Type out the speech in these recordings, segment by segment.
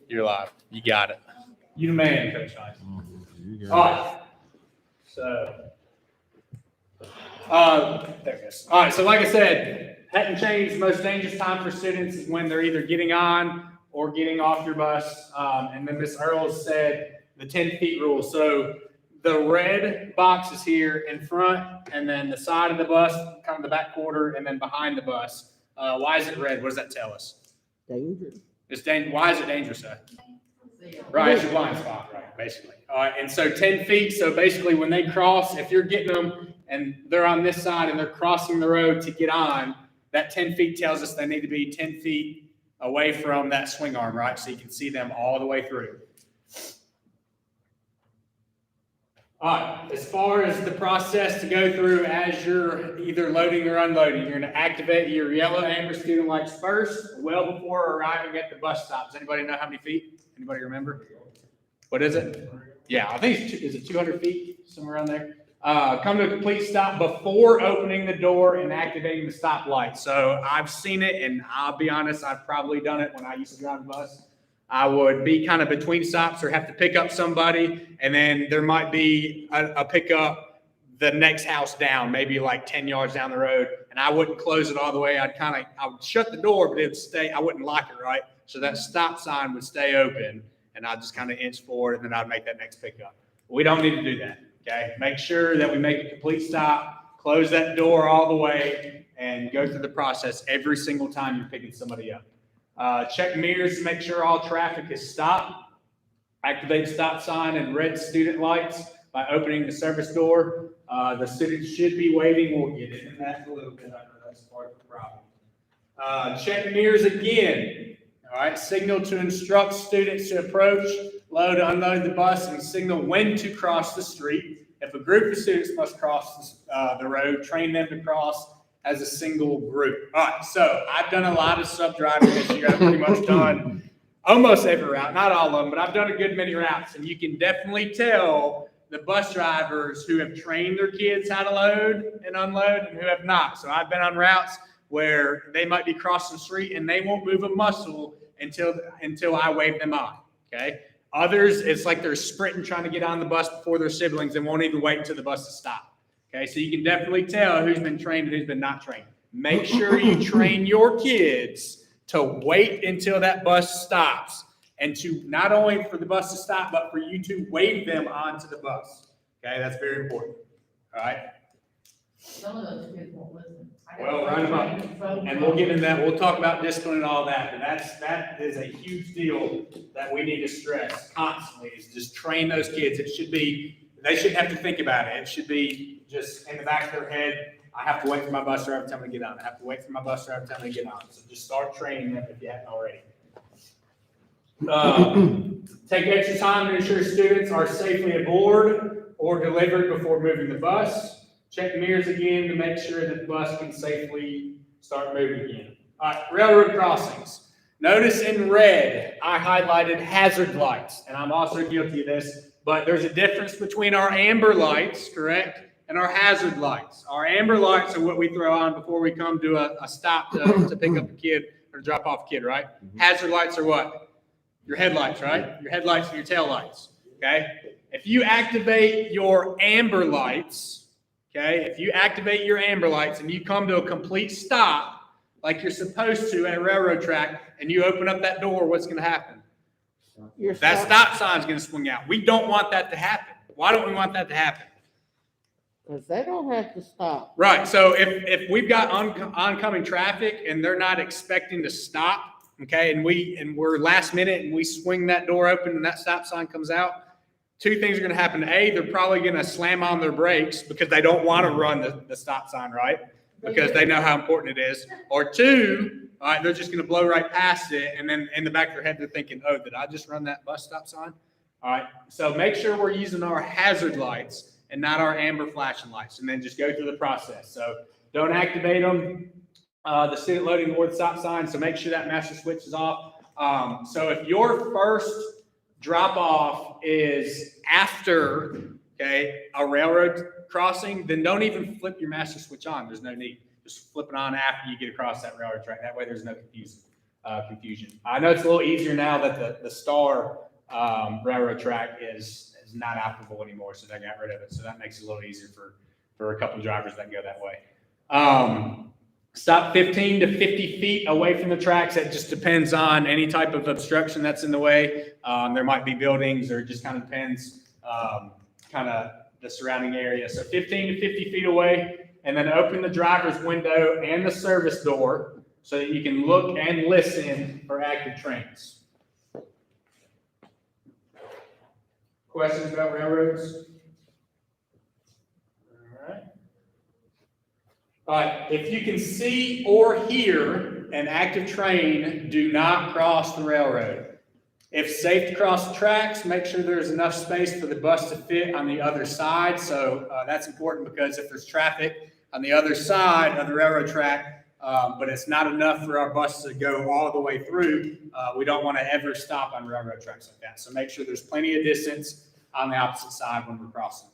You're live. You got it. You the man, Coach Hite. All right. So, there it is. All right. So, like I said, hadn't changed. The most dangerous time for students is when they're either getting on or getting off your bus. And then Miss Earls said the 10 feet rule. So, the red box is here in front, and then the side of the bus, kind of the back quarter, and then behind the bus. Why is it red? What does that tell us? Dangerous. It's why is it dangerous, though? Right, it's your blind spot, right, basically. All right, and so 10 feet, so basically when they cross, if you're getting them and they're on this side and they're crossing the road to get on, that 10 feet tells us they need to be 10 feet away from that swing arm, right? So you can see them all the way through. All right, as far as the process to go through as you're either loading or unloading, you're going to activate your yellow amber student lights first, well before arriving at the bus stop. Does anybody know how many feet? Anybody remember? What is it? Yeah, I think is it 200 feet, somewhere around there? Come to a complete stop before opening the door and activating the stop light. So I've seen it, and I'll be honest, I've probably done it when I used to drive a bus. I would be kind of between stops or have to pick up somebody, and then there might be a pickup the next house down, maybe like 10 yards down the road, and I wouldn't close it all the way. I would shut the door, but it would stay, I wouldn't lock it, right? So that stop sign would stay open, and I'd just kind of inch forward, and then I'd make that next pickup. We don't need to do that, okay? Make sure that we make a complete stop, close that door all the way, and go through the process every single time you're picking somebody up. Check mirrors to make sure all traffic is stopped. Activate stop sign and red student lights by opening the service door. The students should be waiting. We'll get into that in a little bit. I know that's part of the problem. Check mirrors again. All right. Signal to instruct students to approach, load, unload the bus, and signal when to cross the street. If a group of students must cross the road, train them to cross as a single group. All right, so I've done a lot of sub-driving this year. I've pretty much done almost every route, not all of them, but I've done a good many routes. And you can definitely tell the bus drivers who have trained their kids how to load and unload and who have not. So I've been on routes where they might be crossing the street and they won't move a muscle until I wave them on, okay? Others, it's like they're sprinting trying to get on the bus before their siblings and won't even wait until the bus is stopped. Okay, so you can definitely tell who's been trained and who's been not trained. Make sure you train your kids to wait until that bus stops and to not only for the bus to stop, but for you to wave them onto the bus. Okay, that's very important. All right. Some of those kids won't listen. Well, run them up. And we'll get into that. We'll talk about discipline and all that. But that is a huge deal that we need to stress constantly is just train those kids. They shouldn't have to think about it. It should be just in the back of their head, I have to wait for my bus driver to tell me to get on. I have to wait for my bus driver to tell me to get on. So just start training them if you haven't already. Take extra time to ensure students are safely aboard or delivered before moving the bus. Check mirrors again to make sure that the bus can safely start moving again. All right, railroad crossings. Notice in red, I highlighted hazard lights, and I'm also guilty of this, but there's a difference between our amber lights, correct, and our hazard lights. Our amber lights are what we throw on before we come to a stop to pick up a kid or drop off a kid, right? Mm-hmm. Hazard lights are what? Your headlights, right? Your headlights and your tail lights, okay? If you activate your amber lights, okay, if you activate your amber lights and you come to a complete stop like you're supposed to at a railroad track and you open up that door, what's going to happen? That stop sign is going to swing out. We don't want that to happen. Why don't we want that to happen? Because they don't have to stop. Right. So if we've got oncoming traffic and they're not expecting to stop, okay, and we're last minute and we swing that door open and that stop sign comes out, two things are going to happen. A, they're probably going to slam on their brakes because they don't want to run the stop sign, right? Because they know how important it is. Or two, all right, they're just going to blow right past it, and then in the back of their head, they're thinking, oh, did I just run that bus stop sign? All right, so make sure we're using our hazard lights and not our amber flashing lights, and then just go through the process. So don't activate them. The student loading or the stop sign, so make sure that master switch is off. So if your first drop off is after, okay, a railroad crossing, then don't even flip your master switch on. There's no need. Just flip it on after you get across that railroad track. That way there's no confusion. confusion. I know it's a little easier now that the Star railroad track is not operable anymore, so they got rid of it. So that makes it a little easier for a couple of drivers that go that way. Stop 15 to 50 feet away from the tracks. That just depends on any type of obstruction that's in the way. There might be buildings, or it just kind of depends kind of the surrounding area. So 15 to 50 feet away, and then open the driver's window and the service door so that you can look and listen for active trains. Questions about railroads? All right, if you can see or hear an active train, do not cross the railroad. If safe to cross the tracks, make sure there's enough space for the bus to fit on the other side. So that's important, because if there's traffic on the other side of the railroad track, but it's not enough for our bus to go all the way through, we don't want to ever stop on railroad tracks like that. So make sure there's plenty of distance on the opposite side when we're crossing.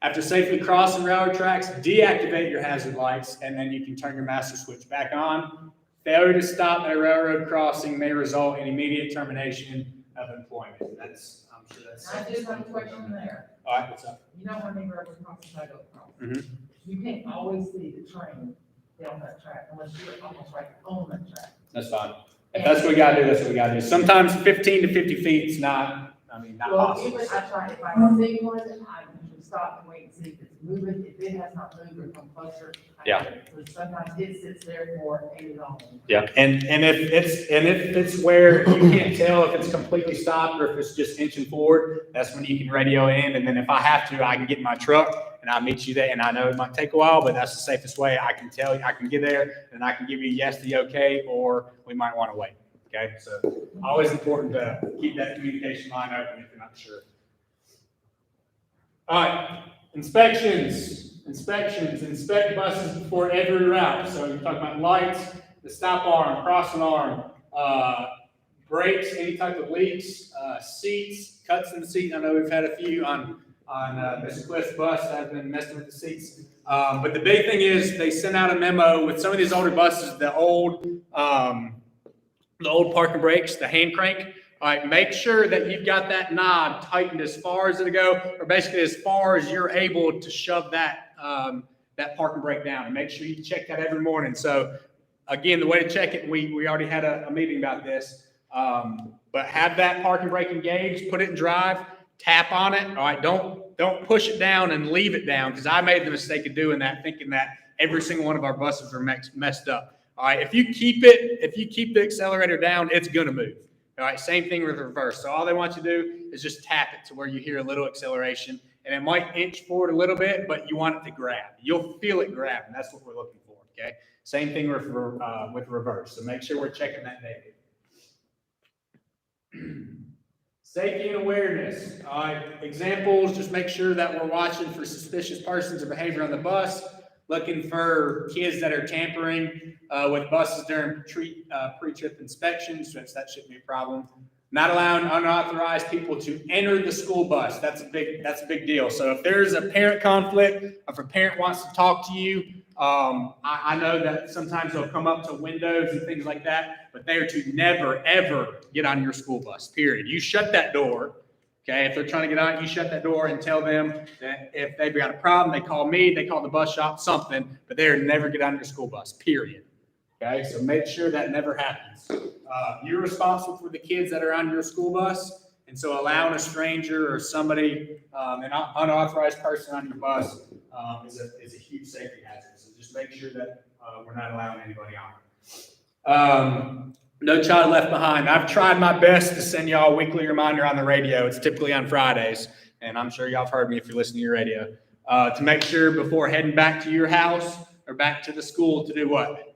After safely crossing railroad tracks, deactivate your hazard lights, and then you can turn your master switch back on. Failure to stop at a railroad crossing may result in immediate termination of employment. I'm sure that's. I do have a question there. All right, what's up? You know how many railroad crossings I go across? Mhm. You can't always see the train down that track unless you're almost right on that track. That's fine. If that's what we gotta do, that's what we gotta do. Sometimes 15 to 50 feet is not Well, possible. if I try, if I see one, I usually stop and wait and see if it's moving. If it has not moved or come closer. Yeah. Because sometimes it sits there for a long. Yeah, and if it's where you can't tell if it's completely stopped or if it's just inching forward, that's when you can radio in. And then if I have to, I can get in my truck and I'll meet you there. And I know it might take a while, but that's the safest way. I can tell you, I can get there and I can give you yes, the okay, or we might want to wait. Okay, so always important to keep that communication line open if you're not sure. All right, inspections. Inspect buses before every route. So you're talking about lights, the stop arm, crossing arm, brakes, any type of leaks, seats, cuts in the seat. I know we've had a few on Mr. Cliff's bus that have been messing with the seats. But the big thing is they sent out a memo with some of these older buses, the old parking brakes, the hand crank. All right, make sure that you've got that knob tightened as far as it'll go, or basically as far as you're able to shove that parking brake down. And make sure you check that every morning. So again, the way to check it, we already had a meeting about this, but have that parking brake engaged, put it in drive, tap on it. All right, don't push it down and leave it down, because I made the mistake of doing that, thinking that every single one of our buses are messed up. All right, if you keep the accelerator down, it's gonna move. All right, same thing with reverse. So all they want you to do is just tap it to where you hear a little acceleration, and it might inch forward a little bit, but you want it to grab. You'll feel it grab, and that's what we're looking for, okay? Same thing with reverse. So make sure we're checking that daily. Safety and awareness. All right, examples, just make sure that we're watching for suspicious persons or behavior on the bus, looking for kids that are tampering with buses during pre-trip inspections, which that shouldn't be a problem. Not allowing unauthorized people to enter the school bus. That's a big deal. So if there's a parent conflict, if a parent wants to talk to you, I know that sometimes they'll come up to windows and things like that, but they are to never, ever get on your school bus, period. You shut that door. Okay, if they're trying to get on, you shut that door and tell them that if they've got a problem, they call me, they call the bus shop, something, but they're never get on your school bus, period. Okay, so make sure that never happens. You're responsible for the kids that are on your school bus, and so allowing a stranger or somebody, an unauthorized person on your bus is a huge safety hazard. So just make sure that we're not allowing anybody on. No child left behind. I've tried my best to send y'all a weekly reminder on the radio. It's typically on Fridays, and I'm sure y'all have heard me if you're listening to your radio, to make sure before heading back to your house or back to the school to do what?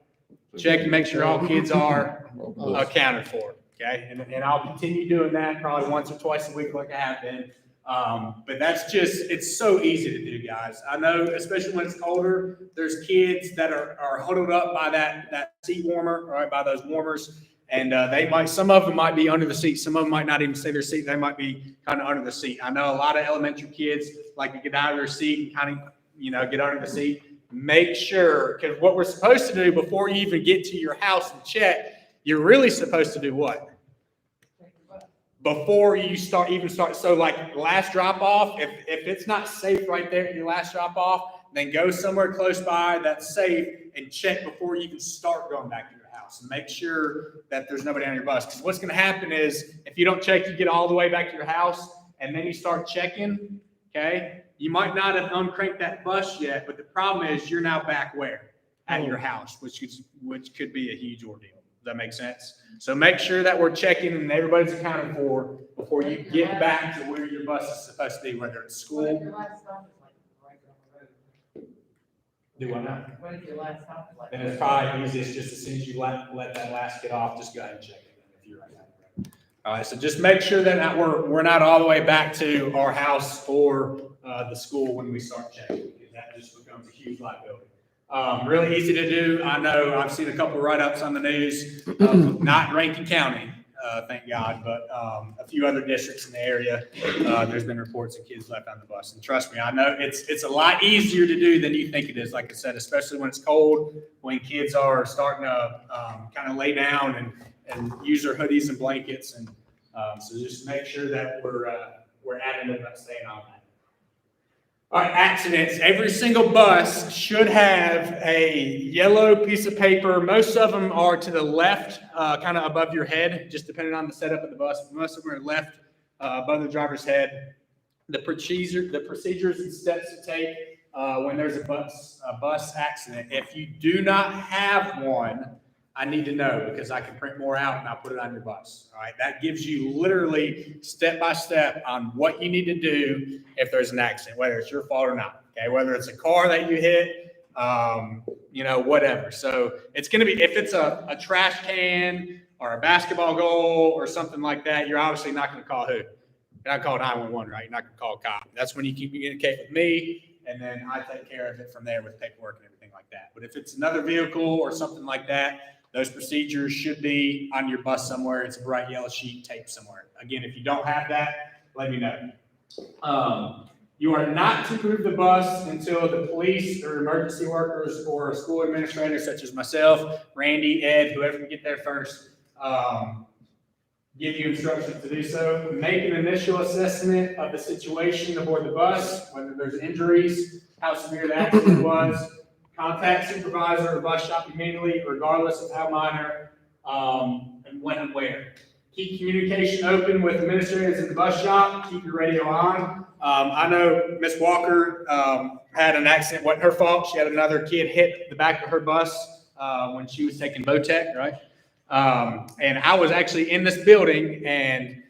Check and make sure all kids are accounted for, okay? And I'll continue doing that probably once or twice a week like I have been. But it's so easy to do, guys. I know, especially when it's colder, there's kids that are huddled up by that seat warmer, right, by those warmers. And some of them might be under the seat. Some of them might not even stay their seat. They might be kind of under the seat. I know a lot of elementary kids like to get out of their seat and kind of, get under the seat. Make sure, because what we're supposed to do before you even get to your house and check, you're really supposed to do what? Before you start, so like last drop off, if it's not safe right there at your last drop off, then go somewhere close by that's safe and check before you can start going back to your house and make sure that there's nobody on your bus. Because what's going to happen is if you don't check, you get all the way back to your house and then you start checking, okay? You might not have uncranked that bus yet, but the problem is you're now back where? At your house, which could be a huge ordeal. Does that make sense? So make sure that we're checking and everybody's accounted for before you get back to where your bus is supposed to be, whether it's What if school. your last stop is like right down the road? Do what now? What if your last stop is like? Then it's probably easiest just as soon as you let that last get off, just go ahead and check it if you're right down the road. All right, so just make sure that we're not all the way back to our house or the school when we start checking, because that just becomes a huge liability. Really easy to do. I know I've seen a couple of write-ups on the news, not Rankin County, thank God, but a few other districts in the area. There's been reports of kids left on the bus. And trust me, I know it's a lot easier to do than you think it is, like I said, especially when it's cold, when kids are starting to kind of lay down and use their hoodies and blankets. And so just make sure that we're adamant about staying on that. All right, accidents. Every single bus should have a yellow piece of paper. Most of them are to the left, kind of above your head, just depending on the setup of the bus. Most of them are left above the driver's head. The procedures and steps to take when there's a bus accident. If you do not have one, I need to know, because I can print more out and I'll put it on your bus. All right, that gives you literally step by step on what you need to do if there's an accident, whether it's your fault or not. Okay, whether it's a car that you hit, whatever. So it's going to be, if it's a trash can or a basketball goal or something like that, you're obviously not going to call who? You're not call 911, right? You're not going to call a cop. That's when you communicate with me, and then I take care of it from there with paperwork and everything like that. But if it's another vehicle or something like that, those procedures should be on your bus somewhere. It's a bright yellow sheet taped somewhere. Again, if you don't have that, let me know. You are not to move the bus until the police or emergency workers or a school administrator such as myself, Randy, Ed, whoever can get there first, give you instructions to do so. Make an initial assessment of the situation aboard the bus, whether there's injuries, how severe the accident was. Contact supervisor or bus shop immediately, regardless of how minor, and when and where. Keep communication open with administrators in the bus shop. Keep your radio on. I know Miss Walker had an accident. Wasn't her fault. She had another kid hit the back of her bus when she was taking VOTEC, right? And I was actually in this building and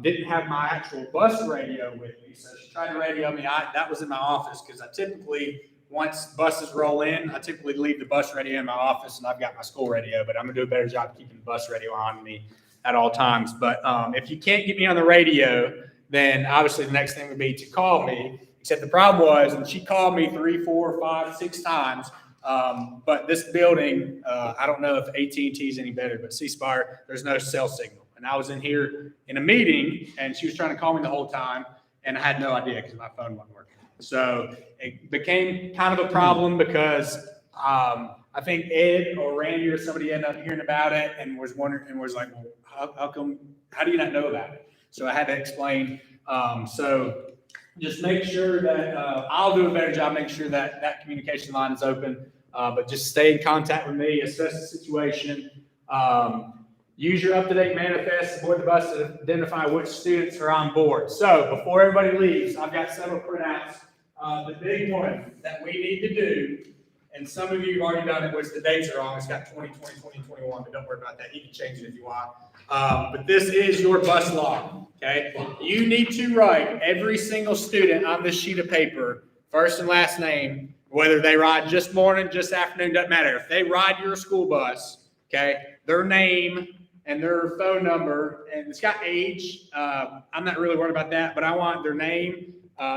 didn't have my actual bus radio with me. So she tried to radio me. That was in my office, because I typically, once buses roll in, I typically leave the bus radio in my office, and I've got my school radio, but I'm gonna do a better job keeping the bus radio on me at all times. But if you can't get me on the radio, then obviously the next thing would be to call me. Except the problem was, and she called me 3, 4, 5, 6 times. But this building, I don't know if AT&T is any better, but C-Spire, there's no cell signal. And I was in here in a meeting, and she was trying to call me the whole time, and I had no idea because my phone wasn't working. So it became kind of a problem because I think Ed or Randy or somebody ended up hearing about it and was wondering and was like, well, how do you not know about it? So I had to explain. So just make sure that I'll do a better job making sure that that communication line is open. But just stay in contact with me, assess the situation. Use your up-to-date manifest aboard the bus to identify which students are on board. So before everybody leaves, I've got several printouts. The big one that we need to do, and some of you have already done it, which the dates are wrong. It's got 2020, 2021, but don't worry about that. You can change it if you want. But this is your bus log, okay? You need to write every single student on this sheet of paper, first and last name, whether they ride just morning, just afternoon, doesn't matter. If they ride your school bus, okay, their name and their phone number, and it's got age. I'm not really worried about that, but I want their name,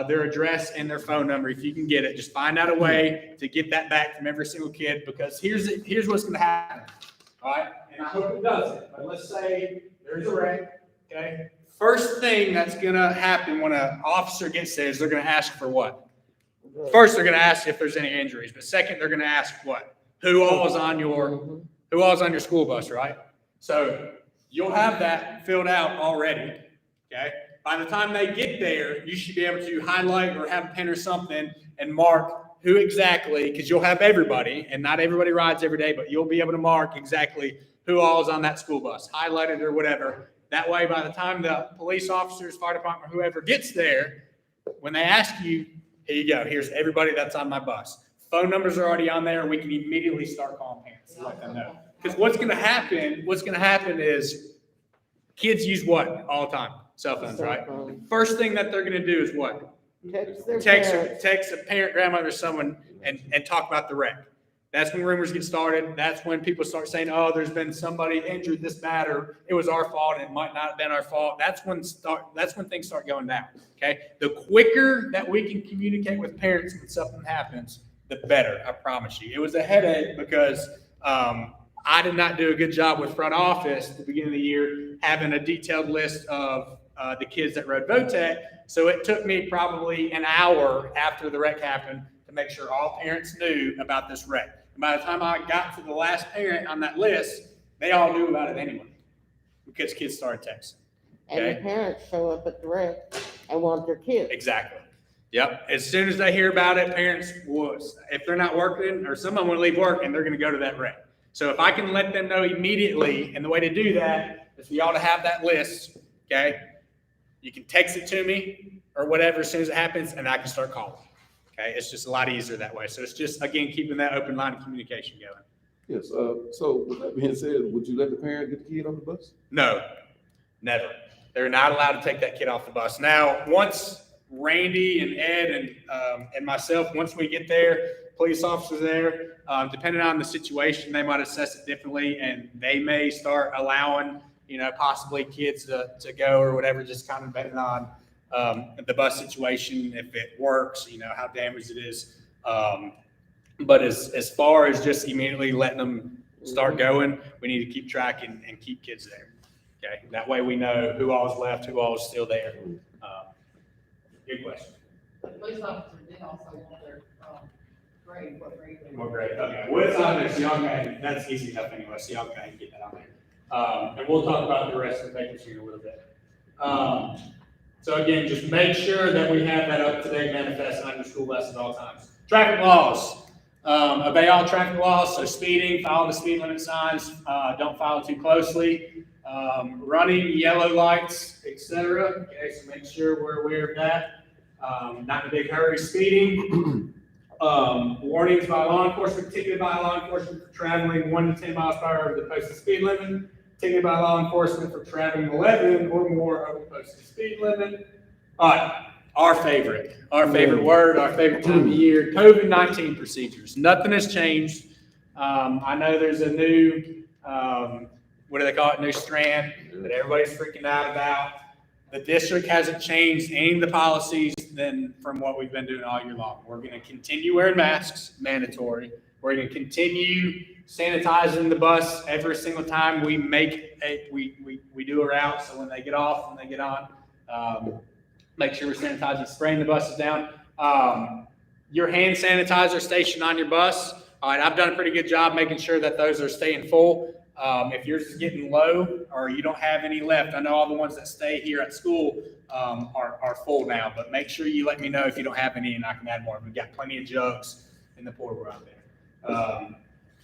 their address, and their phone number. If you can get it, just find out a way to get that back from every single kid, because here's what's going to happen. All right, and I hope it doesn't. But let's say there's a wreck. Okay, first thing that's going to happen when an officer gets there is they're going to ask for what? First, they're going to ask if there's any injuries, but second, they're going to ask what? Who all is on your school bus, right? So you'll have that filled out already, okay? By the time they get there, you should be able to highlight or have a pen or something and mark who exactly, because you'll have everybody, and not everybody rides every day, but you'll be able to mark exactly who all is on that school bus, highlighted or whatever. That way, by the time the police officers, fire department, whoever gets there, when they ask you, here you go, here's everybody that's on my bus. Phone numbers are already on there. We can immediately start calling parents to let them know. Because what's going to happen is kids use what all the time? Cell phones, right? First thing that they're going to do is what? Text a parent, grandmother, someone, and talk about the wreck. That's when rumors get started. That's when people start saying, oh, there's been somebody injured this bad, or it was our fault and it might not have been our fault. That's when things start going down. Okay. The quicker that we can communicate with parents when something happens, the better. I promise you. It was a headache because I did not do a good job with front office at the beginning of the year, having a detailed list of the kids that rode VOTEC. So it took me probably an hour after the wreck happened to make sure all parents knew about this wreck. And by the time I got to the last parent on that list, they all knew about it anyway because kids started texting. Okay? And the parents show up at the wreck and want their kids. Exactly. Yep. As soon as they hear about it, parents will, if they're not working or someone will leave work and they're going to go to that wreck. So if I can let them know immediately, and the way to do that is for y'all to have that list, okay? You can text it to me or whatever as soon as it happens, and I can start calling. Okay, it's just a lot easier that way. So it's just, again, keeping that open line of communication going. Yes, so with that being said, would you let the parent get the kid on the bus? No, never. They're not allowed to take that kid off the bus. Now, once Randy and Ed and myself, once we get there, police officers there, depending on the situation, they might assess it differently, and they may start allowing, possibly kids to go or whatever, just kind of depending on the bus situation, if it works, how damaged it is. But as far as just immediately letting them start going, we need to keep track and keep kids there. Okay, that way we know who all is left, who all is still there. Good question. The police officer did also want their, grade, what grade they More were. great. Okay, well, it's on there, so y'all go ahead. That's easy enough anyway, so y'all go ahead and get that on there. And we'll talk about the rest of the papers here in a little bit. So again, just make sure that we have that up-to-date manifest on your school bus at all times. Traffic laws. Obey all traffic laws, so speeding, follow the speed limit signs, don't follow too closely. Running yellow lights, etc. Okay, so make sure we're aware of that. Not in a big hurry, speeding. Warnings by law enforcement, ticketed by law enforcement for traveling 1 to 10 miles per hour over the posted speed limit. Ticketed by law enforcement for traveling 11 or more over the posted speed limit. All right, our favorite word, our favorite time of year, COVID-19 procedures. Nothing has changed. I know there's a new, what do they call it, new strand that everybody's freaking out about. The district hasn't changed any of the policies from what we've been doing all year long. We're going to continue wearing masks, mandatory. We're going to continue sanitizing the bus every single time we we do a route. So when they get off, when they get on, make sure we're sanitizing, spraying the buses down. Your hand sanitizer station on your bus. All right, I've done a pretty good job making sure that those are staying full. If yours is getting low or you don't have any left, I know all the ones that stay here at school are full now, but make sure you let me know if you don't have any and I can add more. We've got plenty of jugs in the portable out there.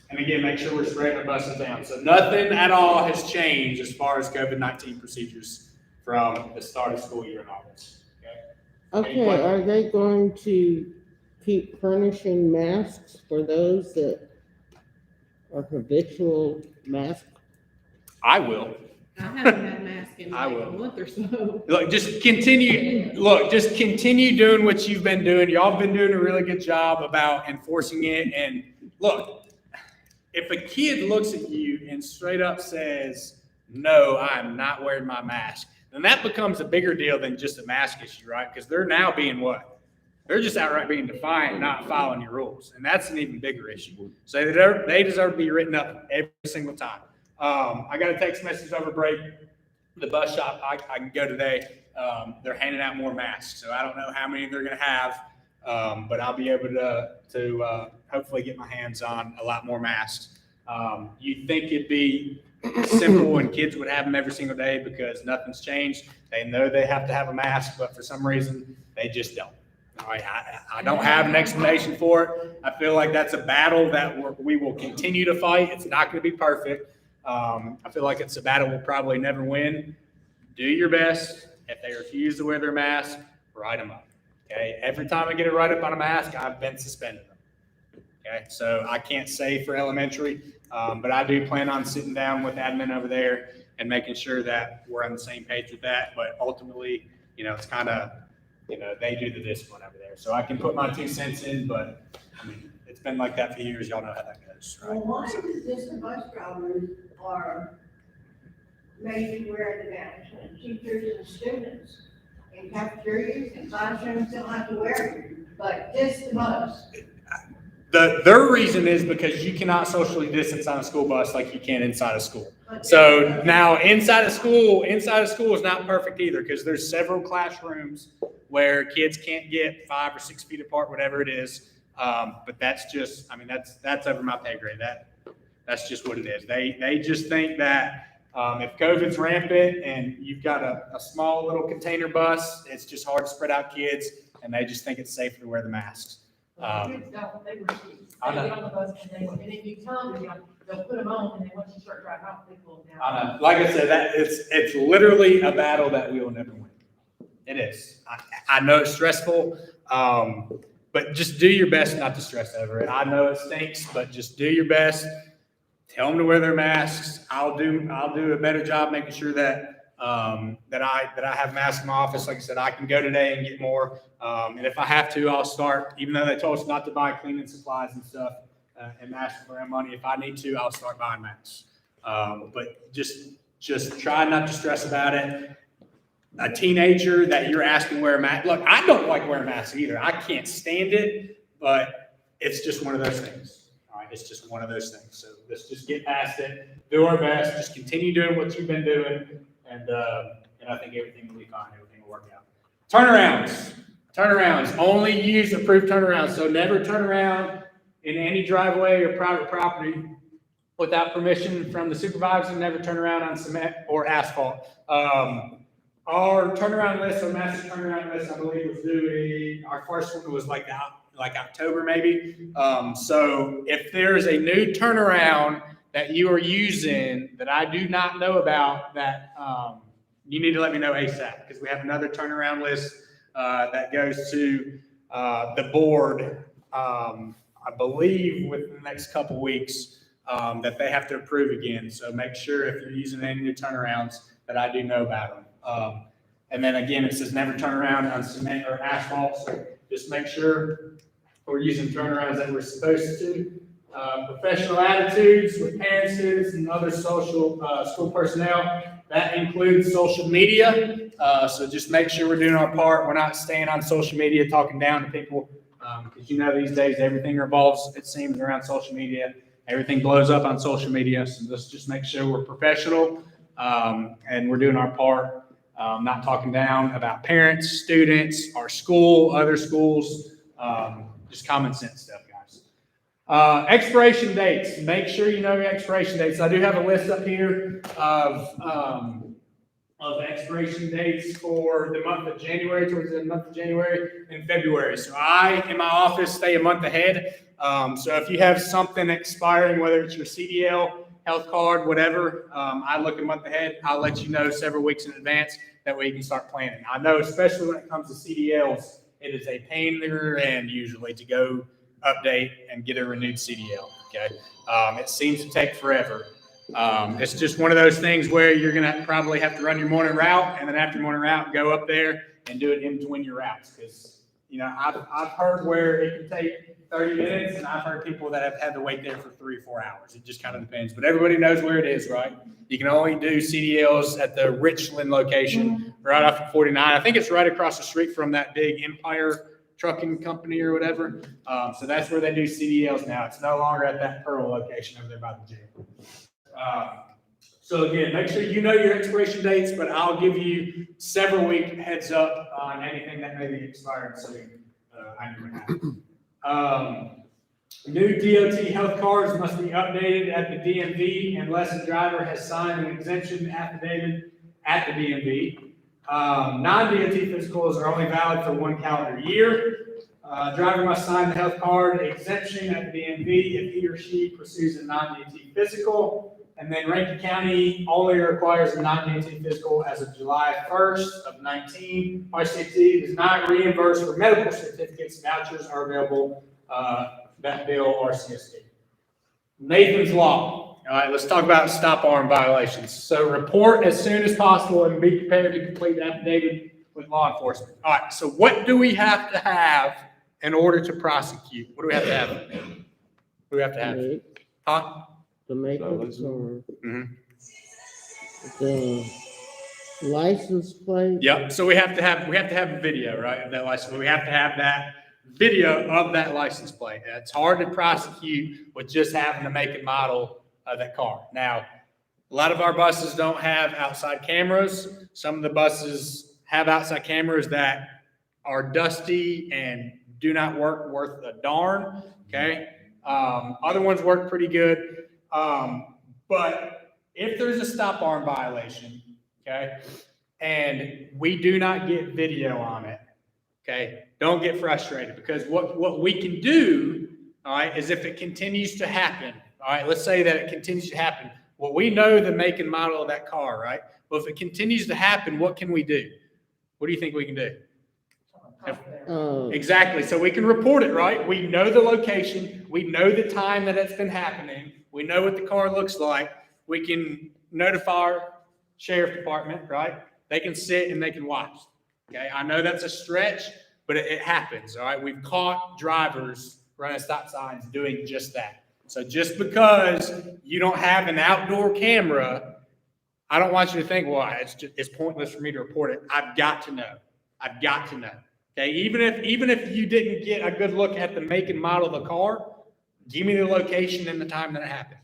And again, make sure we're spraying our buses down. So nothing at all has changed as far as COVID-19 procedures from the start of school year in August. Okay, are they going to keep furnishing masks for those that are habitual mask? I will. I haven't had a mask in I like will. a month or so. Just continue doing what you've been doing. Y'all have been doing a really good job about enforcing it. And look, if a kid looks at you and straight up says, no, I'm not wearing my mask, then that becomes a bigger deal than just a mask issue, right? Because they're now being what? They're just outright being defiant, not following your rules. And that's an even bigger issue. So they deserve to be written up every single time. I got a text message over break. The bus shop, I can go today. They're handing out more masks. So I don't know how many they're going to have, but I'll be able to hopefully get my hands on a lot more masks. You'd think it'd be simple and kids would have them every single day because nothing's changed. They know they have to have a mask, but for some reason, they just don't. All right, I don't have an explanation for it. I feel like that's a battle that we will continue to fight. It's not going to be perfect. I feel like it's a battle we'll probably never win. Do your best. If they refuse to wear their mask, write them up. Okay. Every time I get a write up on a mask, I've been suspended them. Okay. So I can't say for elementary, but I do plan on sitting down with admin over there and making sure that we're on the same page with that. But ultimately, it's kind of, they do the discipline over there. So I can put my 2 cents in, but I mean, it's been like that for years. Y'all know how that goes, right? Well, why is it just the bus drivers are made to wear the mask, and teachers and students in cafeterias and classrooms don't have to wear it, but just the bus? Their reason is because you cannot socially distance on a school bus like you can inside a school. So now inside of school is not perfect either because there's several classrooms where kids can't get 5 or 6 feet apart, whatever it is. But that's just, that's over my pay grade. That's just what it is. They just think that if COVID's rampant and you've got a small little container bus, it's just hard to spread out kids, and they just think it's safer to wear the masks. Kids don't, they refuse. I They know. get on the bus and if you tell them, they'll put them on, and then once you start driving off, they pull them down. Like I said, it's literally a battle that we will never win. It is. I know it's stressful, but just do your best not to stress over it. I know it stinks, but just do your best. Tell them to wear their masks. I'll do a better job making sure that I have masks in my office. Like I said, I can go today and get more. And if I have to, I'll start, even though they told us not to buy cleaning supplies and stuff and masks for our money. If I need to, I'll start buying masks. But just try not to stress about it. A teenager that you're asking to wear a mask. Look, I don't like wearing masks either. I can't stand it, but it's just one of those things. All right, it's just one of those things. So let's just get past it, do our best, just continue doing what you've been doing, and I think everything will be fine. Everything will work out. Turnarounds. Only use approved turnarounds. So never turn around in any driveway or private property without permission from the supervisor. Never turn around on cement or asphalt. Our turnaround list, our massive turnaround list, I believe was due. Our first one was like October maybe. So if there's a new turnaround that you are using that I do not know about, that you need to let me know ASAP, because we have another turnaround list that goes to the board, I believe within the next couple weeks, that they have to approve again. So make sure if you're using any new turnarounds that I do know about them. And then again, it says never turn around on cement or asphalt. So just make sure we're using turnarounds that we're supposed to. Professional attitudes with parents, students, and other social school personnel. That includes social media. So just make sure we're doing our part. We're not staying on social media talking down to people, because these days everything revolves, it seems, around social media. Everything blows up on social media. So let's just make sure we're professional and we're doing our part. Not talking down about parents, students, our school, other schools, just common sense stuff, guys. Expiration dates. Make sure you know your expiration dates. I do have a list up here of expiration dates for the month of January, towards the month of January and February. So I, in my office, stay a month ahead. So if you have something expiring, whether it's your CDL, health card, whatever, I look a month ahead. I'll let you know several weeks in advance. That way you can start planning. I know, especially when it comes to CDLs, it is a pain in the rear end usually to go update and get a renewed CDL. Okay, it seems to take forever. It's just one of those things where you're gonna probably have to run your morning route, and then after your morning route, go up there and do it in between your routes. Because I've heard where it can take 30 minutes, and I've heard people that have had to wait there for 3 or 4 hours. It just kind of depends, but everybody knows where it is, right? You can only do CDLs at the Richland location, right off of 49. I think it's right across the street from that big Empire trucking company or whatever. So that's where they do CDLs now. It's no longer at that Pearl location over there by the gym. So again, make sure you know your expiration dates, but I'll give you several week heads up on anything that may be expired soon. New DOT health cards must be updated at the DMV unless a driver has signed an exemption affidavit at the DMV. Non-DOT physicals are only valid for 1 calendar year. Driver must sign the health card exemption at the DMV if he or she pursues a non-DOT physical. And then Rankin County only requires a non-DOT physical as of July 1st of 19. RCT does not reimburse for medical certificates. Vouchers are available, that bill RCSD. Nathan's Law. All right, let's talk about stop arm violations. So report as soon as possible and be prepared to complete the affidavit with law enforcement. All right, so what do we have to have in order to prosecute? What do we have to have? What do we have to have? Huh? To make a License. car. Mhm. The license plate. Yep, so we have to have a video, right, of that license. We have to have that video of that license plate. It's hard to prosecute with just having the make and model of that car. Now, a lot of our buses don't have outside cameras. Some of the buses have outside cameras that are dusty and do not work worth a darn, okay? Other ones work pretty good. But if there's a stop arm violation, okay, and we do not get video on it, okay, don't get frustrated, because what we can do, all right, is if it continues to happen, all right, let's say that it continues to happen. Well, we know the make and model of that car, right? Well, if it continues to happen, what can we do? What do you think we can do? Exactly. So we can report it, right? We know the location. We know the time that it's been happening. We know what the car looks like. We can notify our sheriff department, right? They can sit and they can watch. Okay. I know that's a stretch, but it happens. All right. We've caught drivers running stop signs doing just that. So just because you don't have an outdoor camera, I don't want you to think, well, it's pointless for me to report it. I've got to know. I've got to know. Okay, even if you didn't get a good look at the make and model of the car, give me the location and the time that it happened,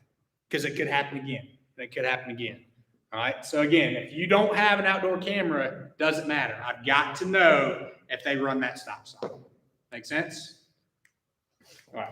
because it could happen again. It could happen again. All right. So again, if you don't have an outdoor camera, doesn't matter. I've got to know if they run that stop sign. Make sense? All right.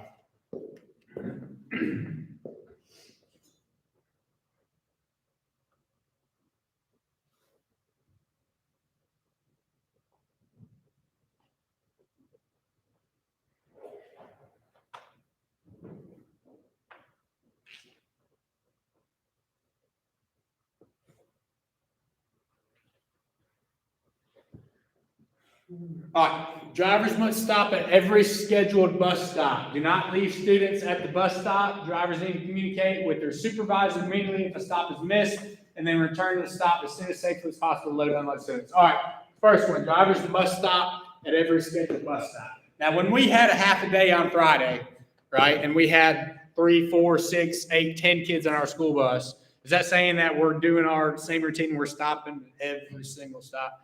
All right, drivers must stop at every scheduled bus stop. Do not leave students at the bus stop. Drivers need to communicate with their supervisor immediately if a stop is missed, and then return to the stop as soon as safely as possible to load and unload students. All right, first one, drivers must stop at every scheduled bus stop. Now, when we had a half a day on Friday, right, and we had 3, 4, 6, 8, 10 kids on our school bus, is that saying that we're doing our same routine, we're stopping every single stop?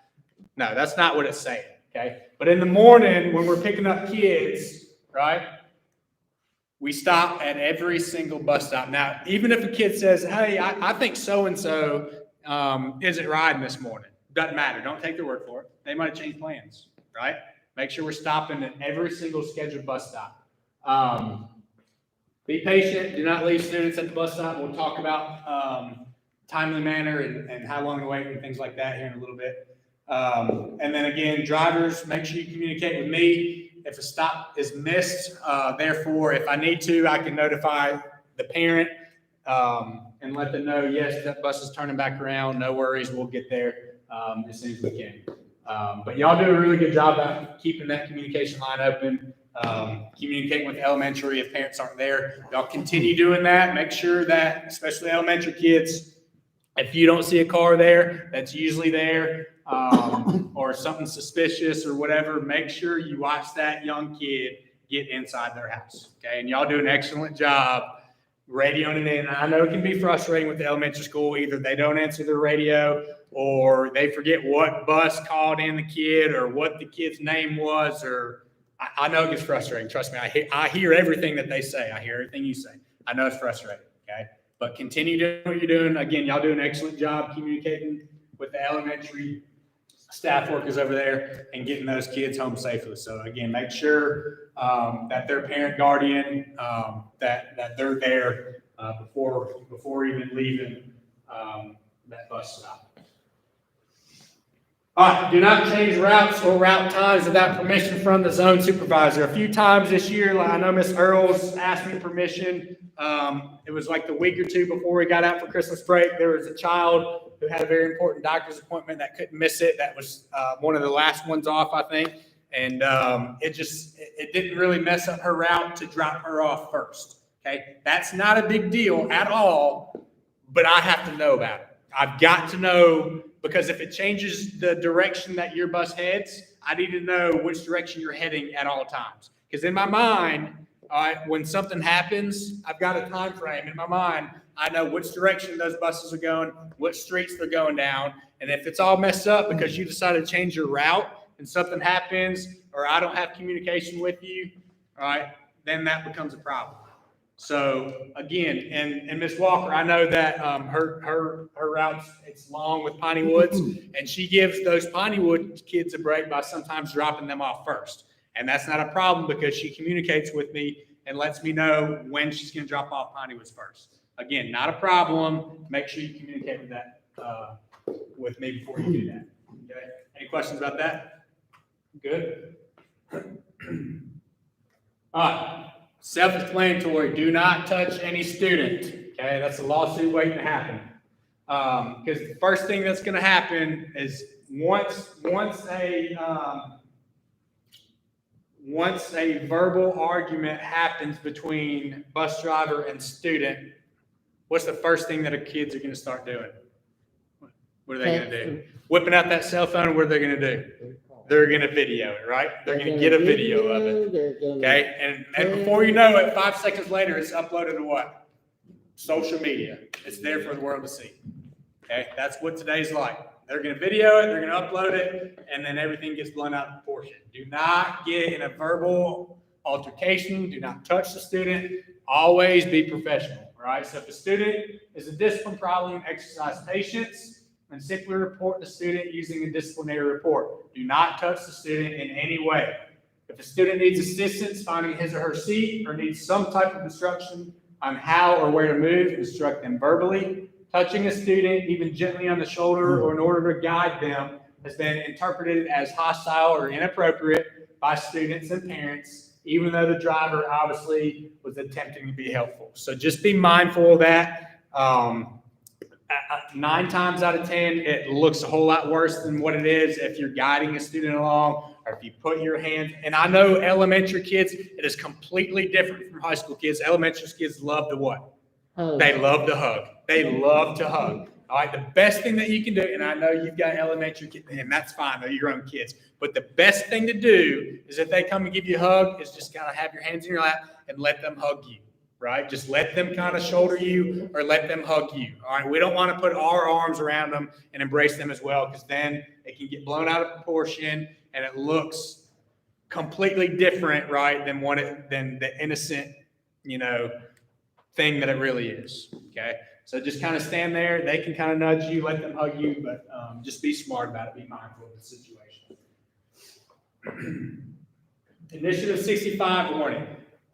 No, that's not what it's saying, okay? But in the morning, when we're picking up kids, right, we stop at every single bus stop. Now, even if a kid says, hey, I think so-and-so isn't riding this morning, doesn't matter. Don't take their word for it. They might change plans, right? Make sure we're stopping at every single scheduled bus stop. Be patient. Do not leave students at the bus stop. We'll talk about timely manner and how long to wait and things like that here in a little bit. And then again, drivers, make sure you communicate with me if a stop is missed. Therefore, if I need to, I can notify the parent and let them know, yes, that bus is turning back around. No worries, we'll get there as soon as we can. But y'all do a really good job about keeping that communication line open, communicating with elementary if parents aren't there. Y'all continue doing that. Make sure that, especially elementary kids, if you don't see a car there that's usually there, or something suspicious or whatever, make sure you watch that young kid get inside their house. Okay. And y'all do an excellent job radioing it in. I know it can be frustrating with the elementary school. Either they don't answer their radio or they forget what bus called in the kid or what the kid's name was, or I know it gets frustrating. Trust me. I hear everything that they say. I hear everything you say. I know it's frustrating. Okay. But continue doing what you're doing. Again, y'all do an excellent job communicating with the elementary staff workers over there and getting those kids home safely. So again, make sure that their parent guardian, that they're there before even leaving that bus stop. All right, do not change routes or route times without permission from the zone supervisor. A few times this year, like I know Miss Earls asked me permission. It was like the week or two before we got out for Christmas break. There was a child who had a very important doctor's appointment that couldn't miss it. That was one of the last ones off, I think. And it didn't really mess up her route to drop her off first. Okay, that's not a big deal at all, but I have to know about it. I've got to know, because if it changes the direction that your bus heads, I need to know which direction you're heading at all times. Because in my mind, all right, when something happens, I've got a time frame in my mind. I know which direction those buses are going, what streets they're going down. And if it's all messed up because you decided to change your route and something happens, or I don't have communication with you, all right, then that becomes a problem. So again, and Ms. Walker, I know that her routes, it's long with Piney Woods, and she gives those Piney Woods kids a break by sometimes dropping them off first. And that's not a problem because she communicates with me and lets me know when she's going to drop off Piney Woods first. Again, not a problem. Make sure you communicate with that with me before you do that. Okay. Any questions about that? Good. All right. Self-explanatory, do not touch any student. Okay, that's a lawsuit waiting to happen. Because the first thing that's going to happen is once a verbal argument happens between bus driver and student, what's the first thing that the kids are going to start doing? What are they going to do? Whipping out that cell phone, what are they going to do? They're going to video it, right? They're going to get a video of it. Okay, and before you know it, 5 seconds later, it's uploaded to what? Social media. It's there for the world to see. Okay, that's what today's like. They're going to video it, they're going to upload it, and then everything gets blown out of proportion. Do not get in a verbal altercation. Do not touch the student. Always be professional, right? So if a student is a discipline problem, exercise patience and simply report the student using a disciplinary report. Do not touch the student in any way. If a student needs assistance finding his or her seat or needs some type of instruction on how or where to move, instruct them verbally. Touching a student, even gently on the shoulder or in order to guide them, has been interpreted as hostile or inappropriate by students and parents, even though the driver obviously was attempting to be helpful. So just be mindful of that. 9 times out of 10, it looks a whole lot worse than what it is if you're guiding a student along or if you put your hand. And I know elementary kids, it is completely different from high school kids. Elementary kids love to what? They love to hug. They love to hug. All right, the best thing that you can do, and I know you've got elementary kids, and that's fine, they're your own kids, but the best thing to do is if they come and give you a hug, is just kind of have your hands in your lap and let them hug you, right? Just let them kind of shoulder you or let them hug you, all right? We don't want to put our arms around them and embrace them as well, because then it can get blown out of proportion and it looks completely different, right, than the innocent, thing that it really is, okay? So just kind of stand there. They can kind of nudge you, let them hug you, but just be smart about it. Be mindful of the situation. Initiative 65 warning.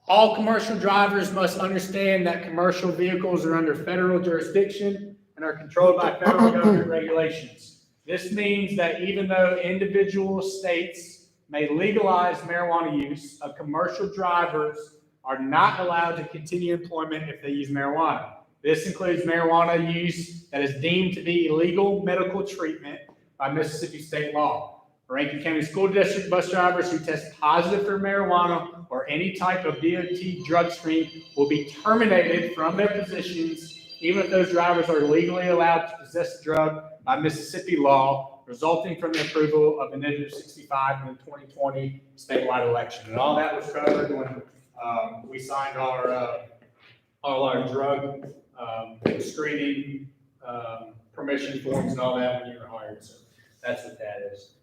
All commercial drivers must understand that commercial vehicles are under federal jurisdiction and are controlled by federal government regulations. This means that even though individual states may legalize marijuana use, commercial drivers are not allowed to continue employment if they use marijuana. This includes marijuana use that is deemed to be illegal medical treatment by Mississippi state law. Rankin County School District bus drivers who test positive for marijuana or any type of DOT drug screen will be terminated from their positions, even if those drivers are legally allowed to possess the drug by Mississippi law, resulting from the approval of Initiative 65 in the 2020 statewide election. And all that was covered when we signed all our drug screening permission forms and all that when you were hired. So that's what that is.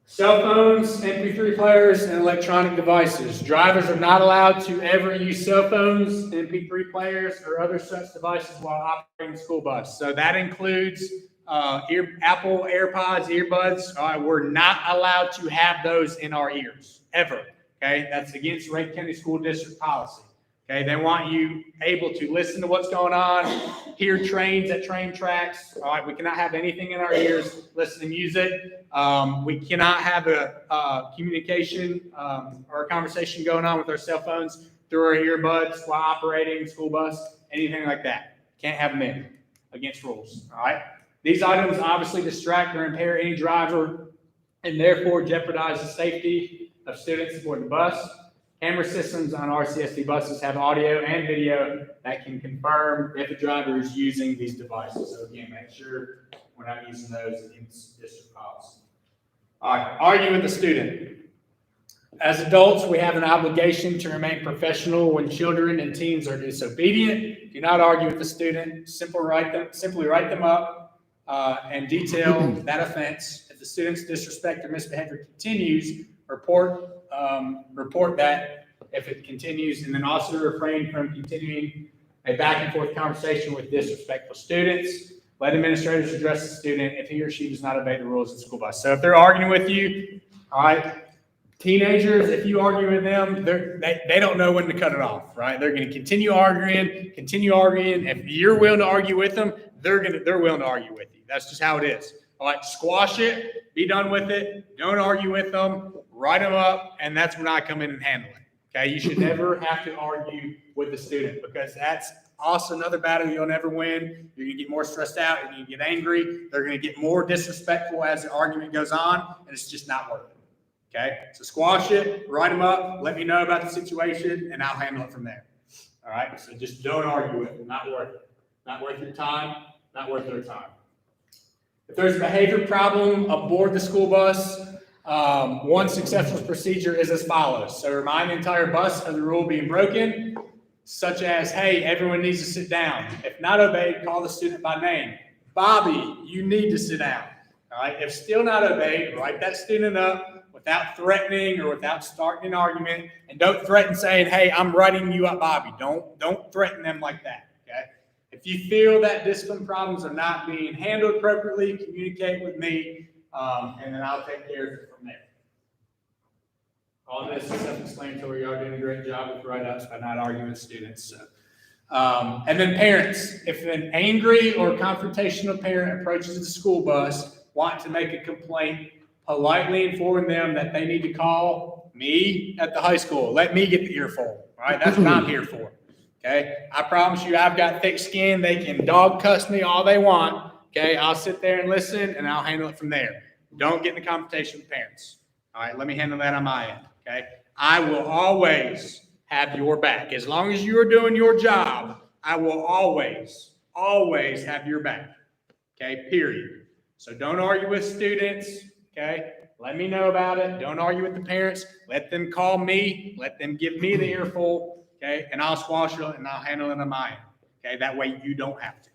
Cell phones, MP3 players, and electronic devices. Drivers are not allowed to ever use cell phones, MP3 players, or other such devices while operating the school bus. So that includes Apple AirPods, earbuds, all right, we're not allowed to have those in our ears, ever, okay? That's against Rankin County School District policy, okay? They want you able to listen to what's going on, hear trains at train tracks, all right? We cannot have anything in our ears, listen to music. We cannot have a communication or a conversation going on with our cell phones through our earbuds while operating school bus, anything like that. Can't have them in, against rules, all right? These items obviously distract or impair any driver and therefore jeopardize the safety of students aboard the bus. Camera systems on RCSD buses have audio and video that can confirm if a driver is using these devices. So again, make sure we're not using those against district policy. All right, argue with the student. As adults, we have an obligation to remain professional when children and teens are disobedient. Do not argue with the student. Simply write them up and detail that offense. If the student's disrespect or misbehavior continues, report that if it continues, and then also refrain from continuing a back and forth conversation with disrespectful students. Let administrators address the student if he or she does not obey the rules of the school bus. So if they're arguing with you, all right, teenagers, if you argue with them, they don't know when to cut it off, right? They're going to continue arguing. If you're willing to argue with them, they're willing to argue with you. That's just how it is. All right, squash it, be done with it. Don't argue with them, write them up, and that's when I come in and handle it. Okay, you should never have to argue with the student because that's also another battle you'll never win. You're going to get more stressed out. You're going to get angry. They're going to get more disrespectful as the argument goes on, and it's just not worth it. Okay, so squash it, write them up, let me know about the situation, and I'll handle it from there. All right, so just don't argue with them. Not worth it. Not worth your time. Not worth their time. If there's a behavior problem aboard the school bus, one successful procedure is as follows. So remind the entire bus of the rule being broken, such as, hey, everyone needs to sit down. If not obeyed, call the student by name. Bobby, you need to sit down. All right, if still not obeyed, write that student up without threatening or without starting an argument, and don't threaten saying, hey, I'm writing you up, Bobby. Don't threaten them like that, okay? If you feel that discipline problems are not being handled appropriately, communicate with me, and then I'll take care of it from there. All this is self-explanatory. Y'all doing a great job with write-ups by not arguing with students. So. And then parents, if an angry or confrontational parent approaches the school bus, want to make a complaint, politely inform them that they need to call me at the high school. Let me get the earful. All right, that's what I'm here for. Okay, I promise you, I've got thick skin. They can dog cuss me all they want. Okay, I'll sit there and listen, and I'll handle it from there. Don't get in the confrontation with parents. All right, let me handle that on my end. Okay, I will always have your back. As long as you are doing your job, I will always have your back. Okay, period. So don't argue with students. Okay, let me know about it. Don't argue with the parents. Let them call me. Let them give me the earful. Okay, and I'll squash it and I'll handle it on my end. Okay, that way you don't have to.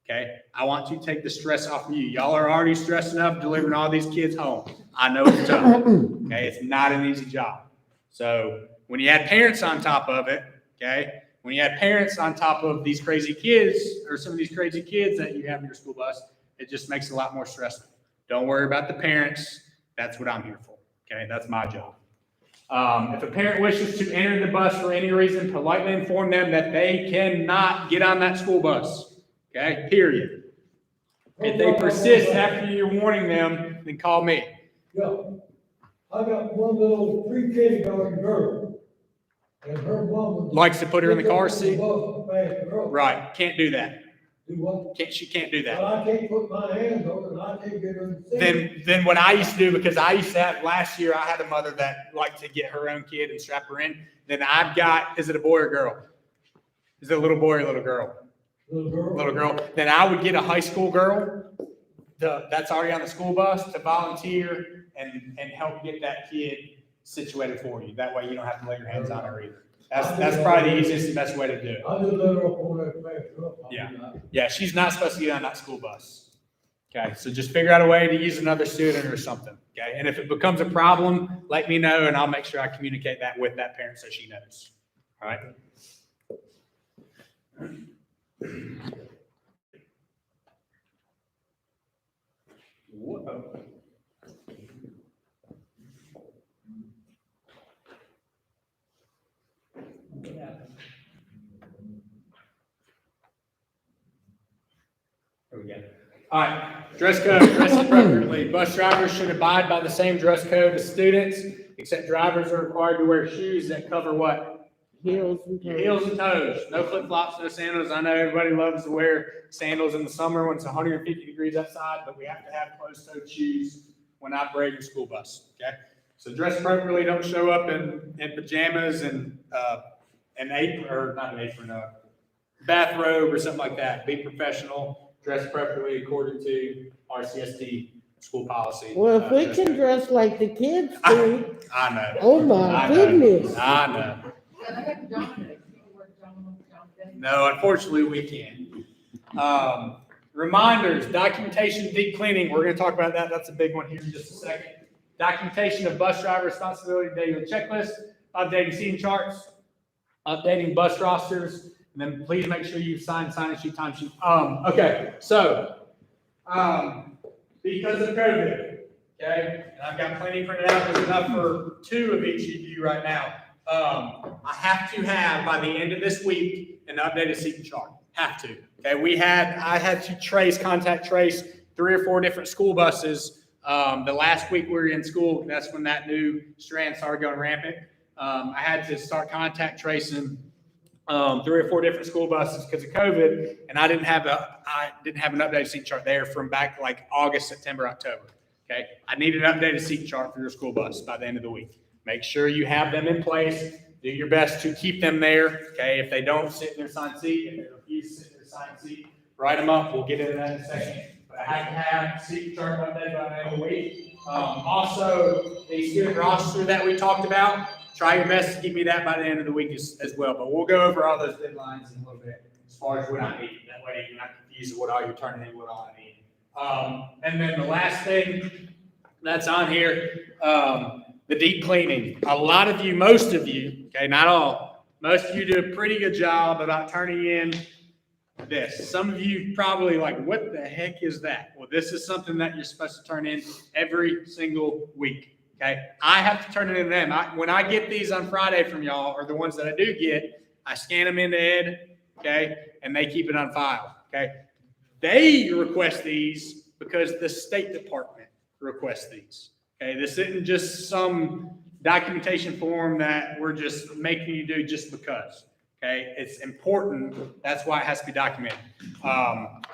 Okay, I want to take the stress off of you. Y'all are already stressed enough delivering all these kids home. I know it's tough. Okay, it's not an easy job. So when you add parents on top of it, okay, when you add parents on top of these crazy kids or some of these crazy kids that you have in your school bus, it just makes it a lot more stressful. Don't worry about the parents. That's what I'm here for. Okay, that's my job. If a parent wishes to enter the bus for any reason, politely inform them that they cannot get on that school bus. Okay, period. If they persist after you're warning them, then call me. Yeah, I got one little pre-kindergarten girl, and her mama Likes to put her in the car seat? Right. Right, can't do that. Do what? She can't do that. Well, I can't put my hands on her, and I can't get her in the seat. Then what I used to do, because I used to have, last year I had a mother that liked to get her own kid and strap her in. Then I've got, is it a boy or girl? Is it a little boy or a little girl? Little girl. Little girl. Then I would get a high school girl that's already on the school bus to volunteer and help get that kid situated for you. That way you don't have to lay your hands on her either. That's probably the easiest and best way to do it. I just let her up on that fast truck. Yeah. Yeah, she's not supposed to get on that school bus. Okay, so just figure out a way to use another student or something. Okay, and if it becomes a problem, let me know and I'll make sure I communicate that with that parent so she knows. All right. Whoa. There we go. All right, dress code, dress appropriately. Bus drivers should abide by the same dress code as students, except drivers are required to wear shoes that cover what? Heels and Your toes. heels and toes. No flip flops, no sandals. I know everybody loves to wear sandals in the summer when it's 150 degrees outside, but we have to have closed-toed shoes when operating a school bus. Okay, so dress appropriately. Don't show up in pajamas and an apron, or not an apron, bathrobe or something like that. Be professional. Dress appropriately according to RCST school policy. Well, if we Dress can code. dress like the kids do, I know. oh my I know. goodness. I know. Yeah, they have John, you can wear John Day. No, unfortunately, we can't. Reminders, documentation, deep cleaning. We're going to talk about that. That's a big one here in just a second. Documentation of bus driver responsibility daily checklist, updating seating charts, updating bus rosters, and then please make sure you sign sheet, time sheet. Okay, so because of COVID, okay, and I've got plenty printed out. There's enough for 2 of each of you right now. I have to have by the end of this week an updated seating chart. Have to. Okay, I had to contact trace 3 or 4 different school buses. The last week we were in school, that's when that new strand started going rampant. I had to start contact tracing 3 or 4 different school buses because of COVID, and I didn't have an updated seat chart there from back like August, September, October. Okay, I need an updated seat chart for your school bus by the end of the week. Make sure you have them in place. Do your best to keep them there. Okay, if they don't sit in their assigned seat, if they refuse to sit in their assigned seat, write them up. We'll get into that in a second. But I have to have seat chart updated by the end of the week. Also, the student roster that we talked about. Try your best to give me that by the end of the week as well. But we'll go over all those deadlines in a little bit as far as what I need. That way you're not confused with what all you're turning in, what all I need. And then the last thing that's on here, the deep cleaning. A lot of you, most of you, okay, not all, most of you do a pretty good job about turning in this. Some of you probably like, what the heck is that? Well, this is something that you're supposed to turn in every single week. Okay, I have to turn it in to them. When I get these on Friday from y'all, or the ones that I do get, I scan them into Ed, okay, and they keep it on file, okay. They request these because the State Department requests these, okay. This isn't just some documentation form that we're just making you do just because, okay. It's important. That's why it has to be documented.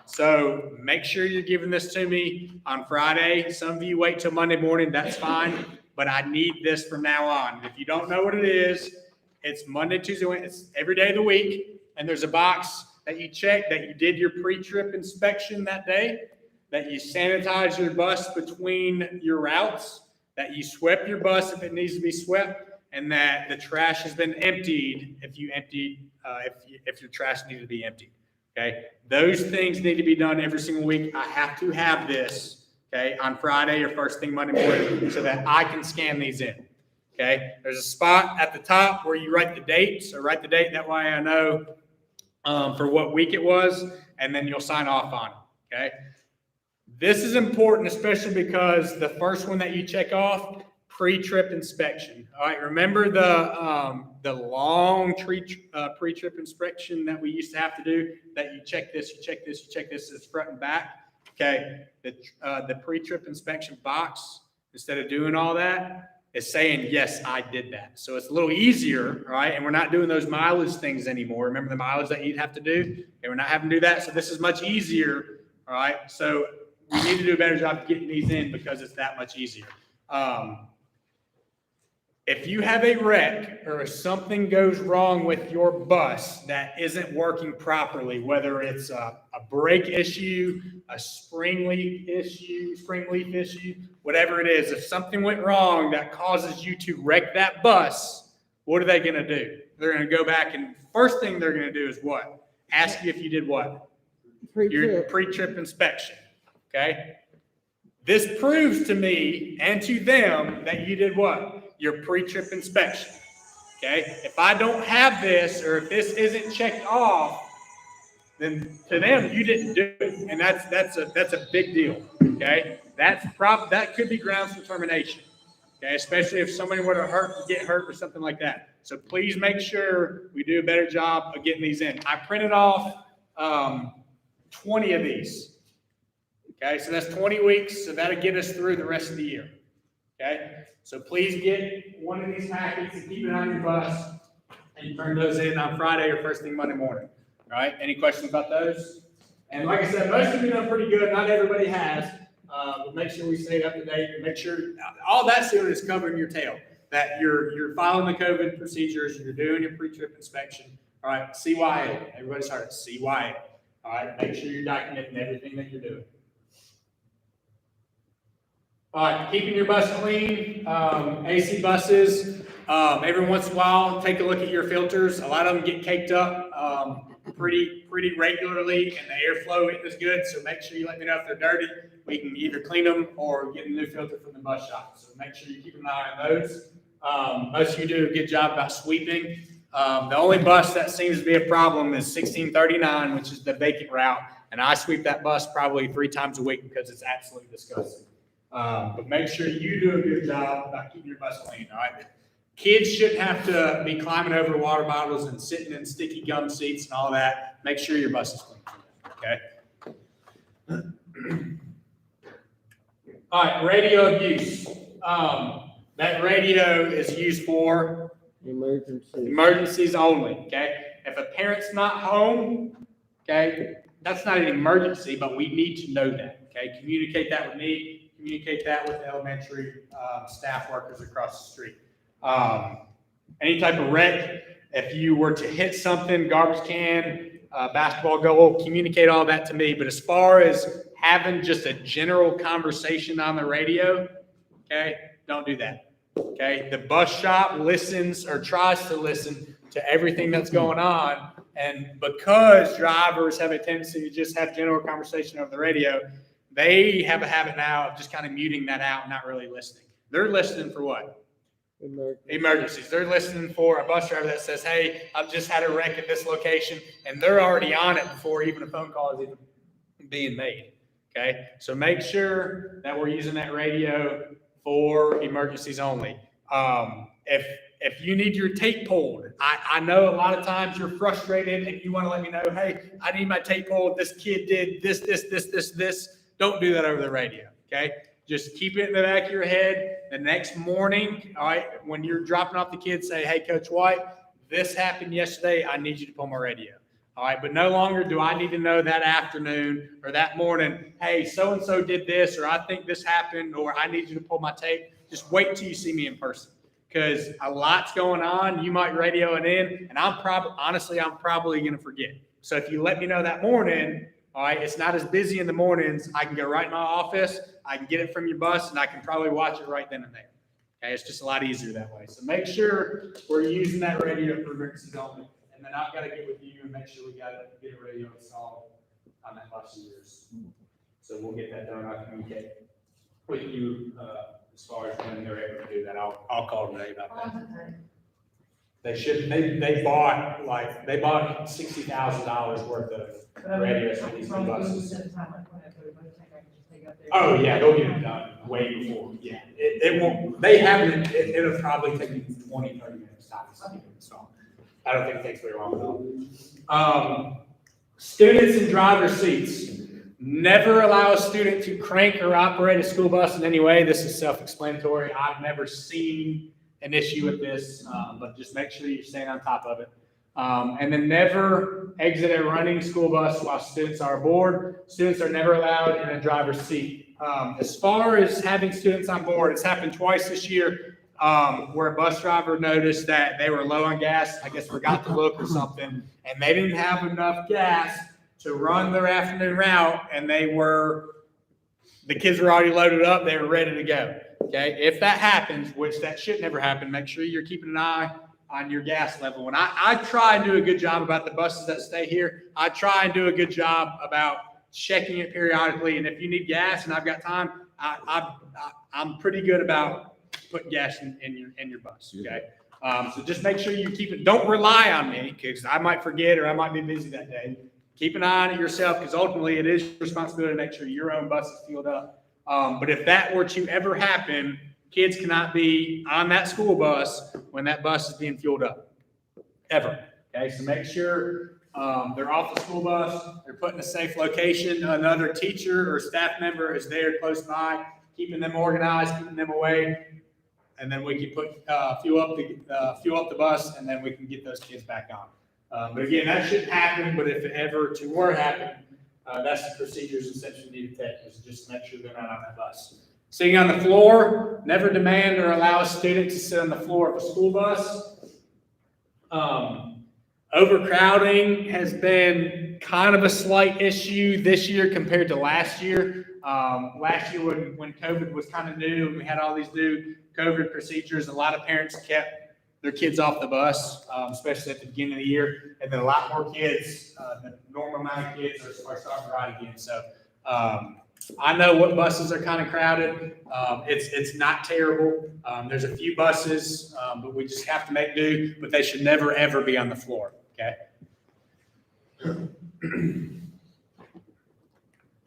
So make sure you're giving this to me on Friday. Some of you wait till Monday morning. That's fine. But I need this from now on. If you don't know what it is, it's Monday, Tuesday, Wednesday. It's every day of the week. And there's a box that you check that you did your pre-trip inspection that day, that you sanitize your bus between your routes, that you swept your bus if it needs to be swept, and that the trash has been emptied if your trash needed to be emptied. Okay, those things need to be done every single week. I have to have this, okay, on Friday or first thing Monday morning so that I can scan these in. Okay, there's a spot at the top where you write the date. So write the date, that way I know for what week it was, and then you'll sign off on it. Okay, this is important, especially because the first one that you check off, pre-trip inspection. All right, remember the long pre-trip inspection that we used to have to do, that you check this, you check this, you check this, it's front and back. Okay, the pre-trip inspection box, instead of doing all that, is saying, yes, I did that. So it's a little easier, right? And we're not doing those mileage things anymore. Remember the mileage that you'd have to do? Okay, we're not having to do that. So this is much easier, all right? So we need to do a better job of getting these in because it's that much easier. If you have a wreck or if something goes wrong with your bus that isn't working properly, whether it's a brake issue, a spring leaf issue, whatever it is, if something went wrong that causes you to wreck that bus, what are they going to do? They're going to go back, and first thing they're going to do is what? Ask you if you did what? Your pre-trip inspection. Okay? This proves to me and to them that you did what? Your pre-trip inspection. Okay? If I don't have this, or if this isn't checked off, then to them you didn't do it, and that's a big deal. okay, that could be grounds for termination. Okay, especially if somebody were to get hurt or something like that. So please make sure we do a better job of getting these in. I printed off 20 of these. Okay, so that's 20 weeks, so that'll get us through the rest of the year. Okay, so please get one of these packets and keep it on your bus, and turn those in on Friday or first thing Monday morning. All right, any questions about those? And like I said, most of you done pretty good. Not everybody has. But make sure we stay up to date and make sure all that's doing is covering your tail. That you're following the COVID procedures, you're doing your pre-trip inspection. All right, CYA. Everybody's heard it, CYA. All right, make sure you're documenting everything that you're doing. All right, keeping your bus clean, AC buses, every once in a while, take a look at your filters. A lot of them get caked up pretty regularly, and the airflow isn't as good, so make sure you let me know if they're dirty. We can either clean them or get a new filter from the bus shop, so make sure you keep an eye on those. Most of you do a good job about sweeping. The only bus that seems to be a problem is 1639, which is the vacant route, and I sweep that bus probably 3 times a week because it's absolutely disgusting. But make sure you do a good job about keeping your bus clean, all right? Kids shouldn't have to be climbing over water bottles and sitting in sticky gum seats and all that. Make sure your bus is clean, okay? All right, radio abuse. That radio is used for emergencies only, okay? If a parent's not home, okay, that's not an emergency, but we need to know that, okay? Communicate that with me, communicate that with the elementary staff workers across the street. Any type of wreck, if you were to hit something, garbage can, basketball goal, communicate all that to me. But as far as having just a general conversation on the radio, okay, don't do that. Okay, the bus shop listens or tries to listen to everything that's going on, and because drivers have a tendency to just have general conversation over the radio, they have a habit now of just kind of muting that out and not really listening. They're listening for what? Emergencies. They're listening for a bus driver that says, hey, I've just had a wreck at this location, and they're already on it before even a phone call is even being made. Okay, so make sure that we're using that radio for emergencies only. If you need your tape pulled, I know a lot of times you're frustrated and you want to let me know, hey, I need my tape pulled. This kid did this. Don't do that over the radio, okay? Just keep it in the back of your head. The next morning, all right, when you're dropping off the kids, say, hey, Coach White, this happened yesterday. I need you to pull my radio. All right, but no longer do I need to know that afternoon or that morning, hey, so-and-so did this, or I think this happened, or I need you to pull my tape. Just wait till you see me in person, because a lot's going on. You might radio it in, and I'm probably going to forget. So if you let me know that morning, all right, it's not as busy in the mornings. I can go right in my office. I can get it from your bus, and I can probably watch it right then and there. Okay, it's just a lot easier that way. So make sure we're using that radio for emergencies only. And then I've got to get with you and make sure we got to get a radio installed on that bus of yours. So we'll get that done. I'll communicate with you as far as when they're able to do that. I'll call today about that. They should. They bought $60,000 worth of radios for these new buses. Oh yeah, they'll get it done way before. Yeah, it won't. They haven't. It'll probably take 20, 30 minutes to install. I don't think it takes very long at all. Students in driver's seats. Never allow a student to crank or operate a school bus in any way. This is self-explanatory. I've never seen an issue with this, but just make sure you're staying on top of it. And then never exit a running school bus while students are aboard. Students are never allowed in a driver's seat. As far as having students on board, it's happened twice this year. Where a bus driver noticed that they were low on gas, I guess forgot to look or something, and they didn't have enough gas to run their afternoon route, and the kids were already loaded up, they were ready to go. Okay, if that happens, which that should never happen, make sure you're keeping an eye on your gas level. And I try and do a good job about the buses that stay here. I try and do a good job about checking it periodically, and if you need gas and I've got time, I'm pretty good about put gas in your bus, okay? So just make sure you keep it. Don't rely on me, because I might forget or I might be busy that day. Keep an eye on it yourself, because ultimately it is your responsibility to make sure your own bus is fueled up But if that were to ever happen, kids cannot be on that school bus when that bus is being fueled up, ever. Okay, so make sure they're off the school bus, they're put in a safe location. Another teacher or staff member is there close by, keeping them organized, keeping them away. And then we can put fuel up the bus, and then we can get those kids back on. But again, that shouldn't happen. But if it ever were to happen, that's the procedures and steps you need to take. Is just make sure they're not on that bus. Sitting on the floor, never demand or allow a student to sit on the floor of a school bus. Overcrowding has been kind of a slight issue this year compared to last year. Last year when COVID was kind of new and we had all these new COVID procedures, a lot of parents kept their kids off the bus, especially at the beginning of the year. And then a lot more kids, the normal amount of kids are starting to ride again. So I know what buses are kind of crowded. It's not terrible. There's a few buses, but we just have to make do, but they should never, ever be on the floor. Okay.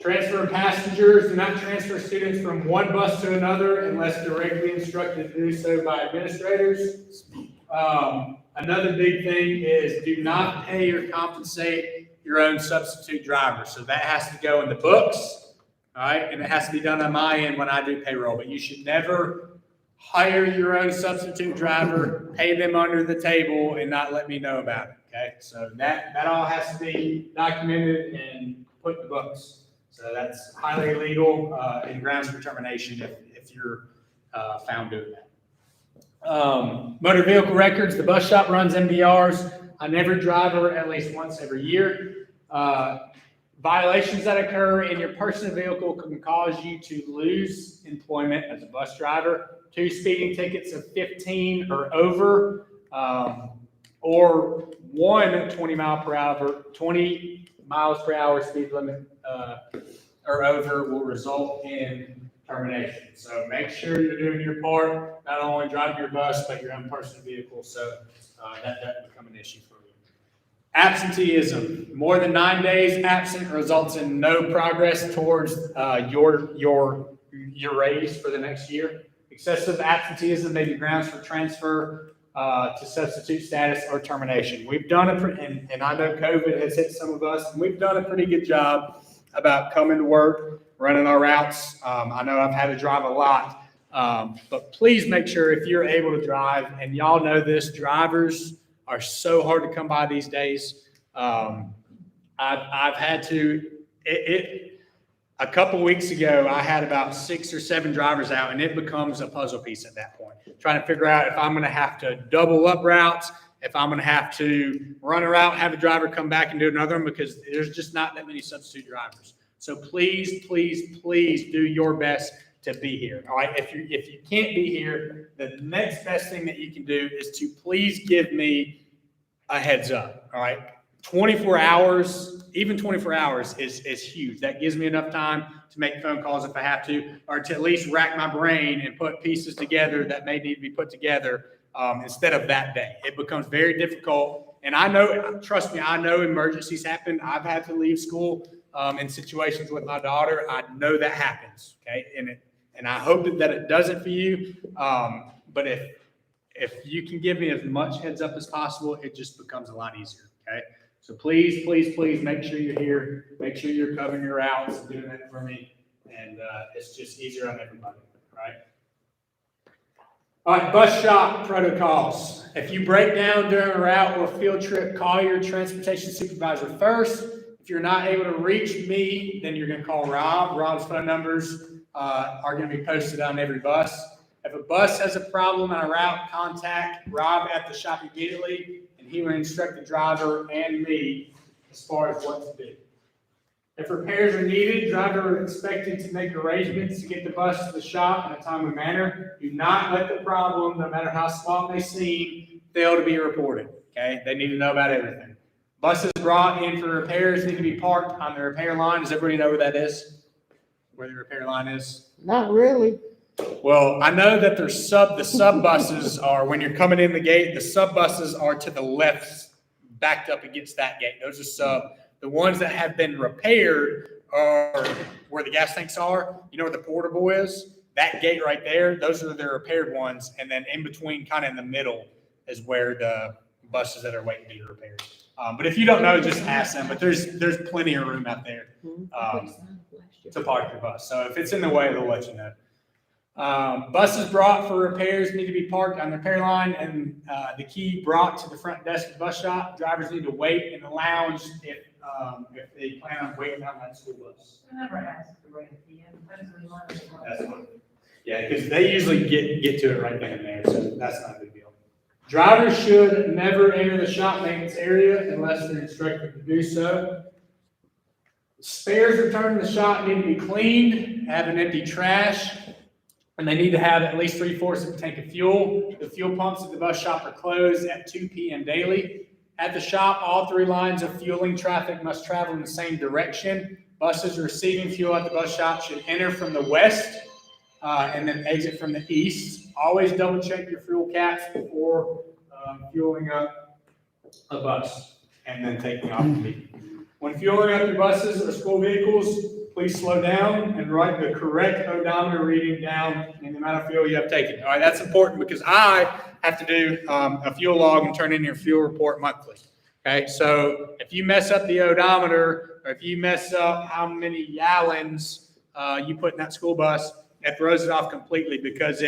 Transfer of passengers. Do not transfer students from one bus to another unless directly instructed to do so by administrators. Another big thing is do not pay or compensate your own substitute driver. So that has to go in the books, all right? And it has to be done on my end when I do payroll. But you should never hire your own substitute driver, pay them under the table, and not let me know about it. Okay, so that all has to be documented and put in the books. So that's highly illegal and grounds for termination if you're found doing that. Motor vehicle records. The bus shop runs MVRs on every driver at least once every year. Violations that occur in your personal vehicle can cause you to lose employment as a bus driver. 2 speeding tickets of 15 or over, or 1 20 miles per hour speed limit or over will result in termination. So make sure you're doing your part, not only driving your bus, but your own personal vehicle. So that doesn't become an issue for you. Absenteeism. More than 9 days absent results in no progress towards your raise for the next year. Excessive absenteeism may be grounds for transfer to substitute status or termination. We've done and I know COVID has hit some of us, and we've done a pretty good job about coming to work, running our routes. I know I've had to drive a lot, but please make sure if you're able to drive, and y'all know this, drivers are so hard to come by these days. I've had to, a couple weeks ago, I had about 6 or 7 drivers out, and it becomes a puzzle piece at that point. Trying to figure out if I'm going to have to double up routes, if I'm going to have to run a route, have a driver come back and do another one, because there's just not that many substitute drivers. So please, please, please do your best to be here. All right. If you can't be here, the next best thing that you can do is to please give me a heads up. All right. 24 hours, even 24 hours is huge. That gives me enough time to make phone calls if I have to, or to at least rack my brain and put pieces together that may need to be put together instead of that day. It becomes very difficult. And I know, trust me, I know emergencies happen. I've had to leave school in situations with my daughter. I know that happens. Okay. And I hope that it doesn't for you. But if you can give me as much heads up as possible, it just becomes a lot easier. Okay. So please, please, please make sure you're here. Make sure you're covering your routes and doing that for me. And it's just easier on everybody, right? All right, bus shop protocols. If you break down during a route or field trip, call your transportation supervisor first. If you're not able to reach me, then you're going to call Rob. Rob's phone numbers are going to be posted on every bus. If a bus has a problem on a route, contact Rob at the shop immediately, and he will instruct the driver and me as far as what to do. If repairs are needed, driver is expected to make arrangements to get the bus to the shop in a timely manner. Do not let the problem, no matter how small it may seem, fail to be reported. Okay, they need to know about everything. Buses brought in for repairs need to be parked on the repair line. Does everybody know where that is? Where the repair line is? Not really. Well, I know that the sub buses are, when you're coming in the gate, the sub buses are to the left, backed up against that gate. Those are sub. The ones that have been repaired or where the gas tanks are, you know where the portable is? That gate right there, those are the repaired ones. And then in between, kind of in the middle, is where the buses that are waiting to be repaired. But if you don't know, just ask them. But there's plenty of room out there to park your bus. So if it's in the way, they'll let you know. Buses brought for repairs need to be parked on the repair line and the key brought to the front desk of the bus shop. Drivers need to wait in the lounge if they plan on waiting on that school bus. I never asked to wait at the end. I just really wanted to know. That's fine. Yeah, because they usually get to it right then and there, so that's not a big deal. Drivers should never enter the shop maintenance area unless they're instructed to do so. Spares returned to the shop need to be cleaned, have an empty trash, and they need to have at least 3/4 of a tank of fuel. The fuel pumps at the bus shop are closed at 2 p.m. daily. At the shop, all 3 lines of fueling traffic must travel in the same direction. Buses receiving fuel at the bus shop should enter from the west and then exit from the east. Always double check your fuel caps before fueling up a bus and then taking off the vehicle. When fueling up your buses or school vehicles, please slow down and write the correct odometer reading down in the amount of fuel you have taken. All right, that's important because I have to do a fuel log and turn in your fuel report monthly. Okay, so if you mess up the odometer or if you mess up how many gallons you put in that school bus, it throws it off completely because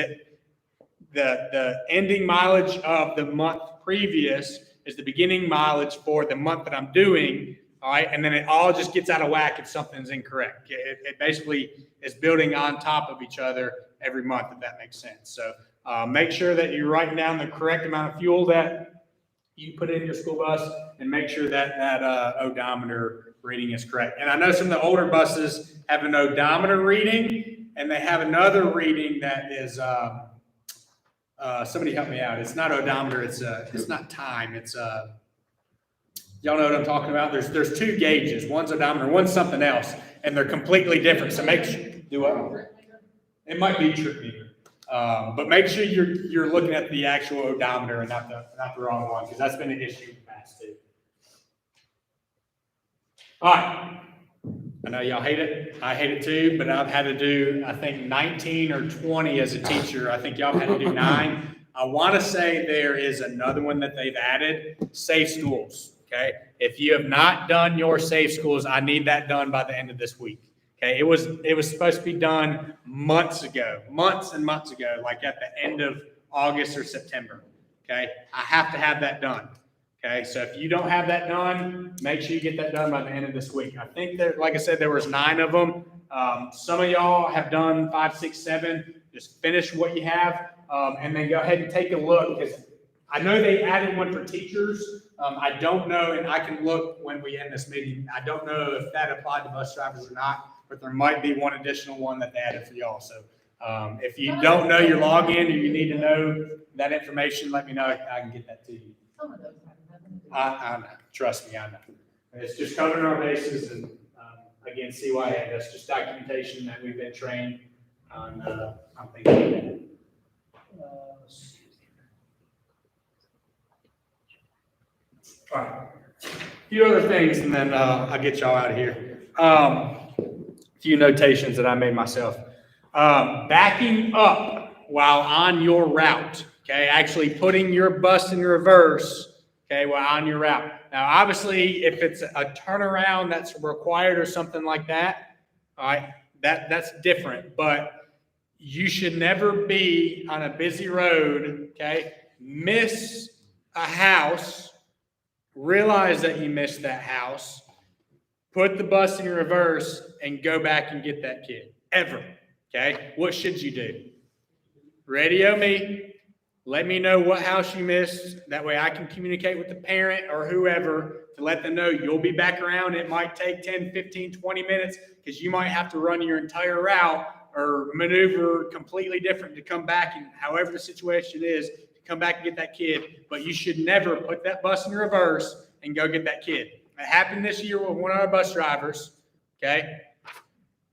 the ending mileage of the month previous is the beginning mileage for the month that I'm doing. All right, and then it all just gets out of whack if something's incorrect. It basically is building on top of each other every month, if that makes sense. So make sure that you're writing down the correct amount of fuel that you put in your school bus and make sure that that odometer reading is correct. And I know some of the older buses have an odometer reading and they have another reading that is, somebody help me out. It's not odometer. It's not time. It's y'all know what I'm talking about? There's 2 gauges. One's odometer, one's something else, and they're completely different. So make sure do what? It might be trip meter, but make sure you're looking at the actual odometer and not the wrong one because that's been an issue in the past too. All right, I know y'all hate it. I hate it too, but I've had to do I think 19 or 20 as a teacher. I think y'all had to do 9. I want to say there is another one that they've added: safe schools. Okay, if you have not done your safe schools, I need that done by the end of this week. Okay, it was supposed to be done months and months ago, like at the end of August or September. Okay, I have to have that done. Okay, so if you don't have that done, make sure you get that done by the end of this week. I think that, like I said, there was 9 of them. Some of y'all have done 5, 6, 7. Just finish what you have, and then go ahead and take a look because I know they added one for teachers. I don't know, and I can look when we end this meeting. I don't know if that applied to bus drivers or not, but there might be one additional one that they added for y'all. So if you don't know your login or you need to know that information, let me know. I can get that to you. Some of those have nothing to do. I know. Trust me, I know. It's just covering our bases and, again, CYA, that's just documentation that we've been trained on. I'm thinking all right. A few other things, and then I'll get y'all out of here. A few notations that I made myself. Backing up while on your route, okay? Actually putting your bus in reverse, okay, while on your route. Now, obviously, if it's a turnaround that's required or something like that, all right, that's different. But you should never be on a busy road, okay? Miss a house. Realize that you missed that house, put the bus in reverse, and go back and get that kid. Ever. Okay? What should you do? Radio me. Let me know what house you missed. That way I can communicate with the parent or whoever to let them know you'll be back around. It might take 10, 15, 20 minutes because you might have to run your entire route or maneuver completely different to come back, and however the situation is, come back and get that kid, but you should never put that bus in reverse and go get that kid. It happened this year with one of our bus drivers, okay?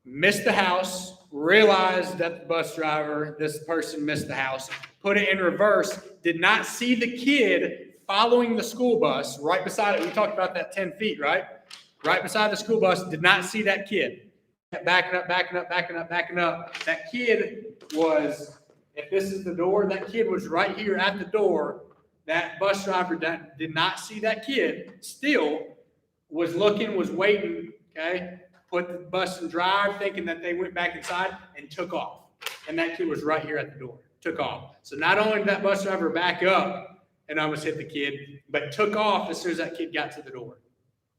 Missed the house, realized that the bus driver, this person missed the house, put it in reverse, did not see the kid following the school bus right beside it. We talked about that 10 feet, right? right beside the school bus, did not see that kid. Kept backing up. That kid was, if this is the door, that kid was right here at the door. That bus driver did not see that kid, still was looking, was waiting, okay? Put the bus in drive, thinking that they went back inside and took off. And that kid was right here at the door, took off. So not only did that bus driver back up and almost hit the kid, but took off as soon as that kid got to the door.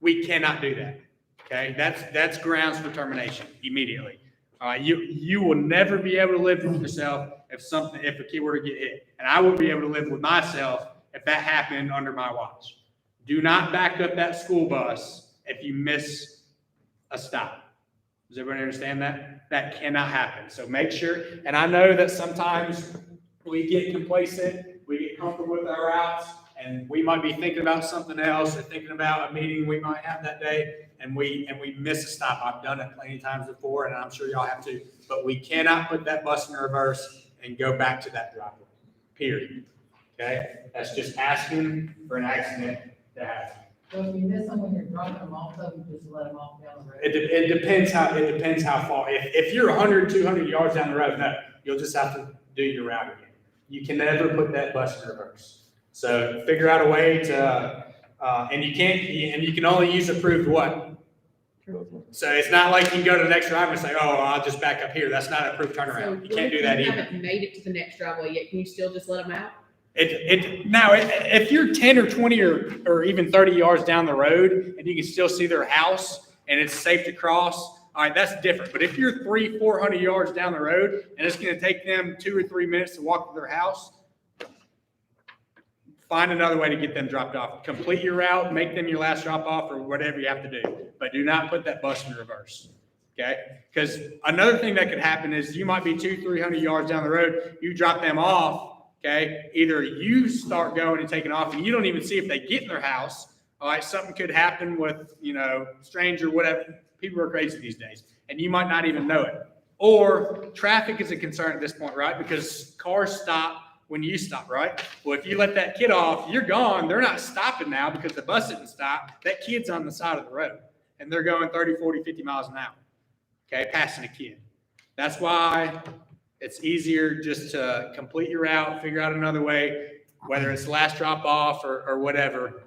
We cannot do that, okay? That's grounds for termination immediately. All right, you will never be able to live with yourself if a kid were to get hit. And I wouldn't be able to live with myself if that happened under my watch. Do not back up that school bus if you miss a stop. Does everybody understand that? That cannot happen. So make sure, and I know that sometimes we get complacent, we get comfortable with our routes, and we might be thinking about something else or thinking about a meeting we might have that day, and we miss a stop. I've done it plenty of times before, and I'm sure y'all have too. But we cannot put that bus in reverse and go back to that driveway, period. Okay? That's just asking for an accident to happen. So if you miss them when you're dropping them off, though, you just let them off down the road. It depends how far. If you're 100, 200 yards down the road, no, you'll just have to do your route again. You can never put that bus in reverse. So figure out a way to, and you can only use approved what? So it's not like you can go to the next driveway and say, oh, I'll just back up here. That's not an approved turnaround. You can't do that You either. haven't made it to the next driveway yet. Can you still just let them out? Now, if you're 10 or 20 or even 30 yards down the road and you can still see their house and it's safe to cross, all right, that's different. But if you're 300-400 yards down the road and it's going to take them 2 or 3 minutes to walk to their house, find another way to get them dropped off. Complete your route, make them your last drop off or whatever you have to do. But do not put that bus in reverse, okay? Because another thing that could happen is you might be 200-300 yards down the road, you drop them off, okay? Either you start going and taking off and you don't even see if they get in their house, all right? Something could happen with, stranger, whatever. People are crazy these days, and you might not even know it. Or traffic is a concern at this point, right? Because cars stop when you stop, right? Well, if you let that kid off, you're gone. They're not stopping now because the bus didn't stop. That kid's on the side of the road, and they're going 30, 40, 50 miles an hour, okay, passing a kid. That's why it's easier just to complete your route, figure out another way, whether it's last drop off or whatever,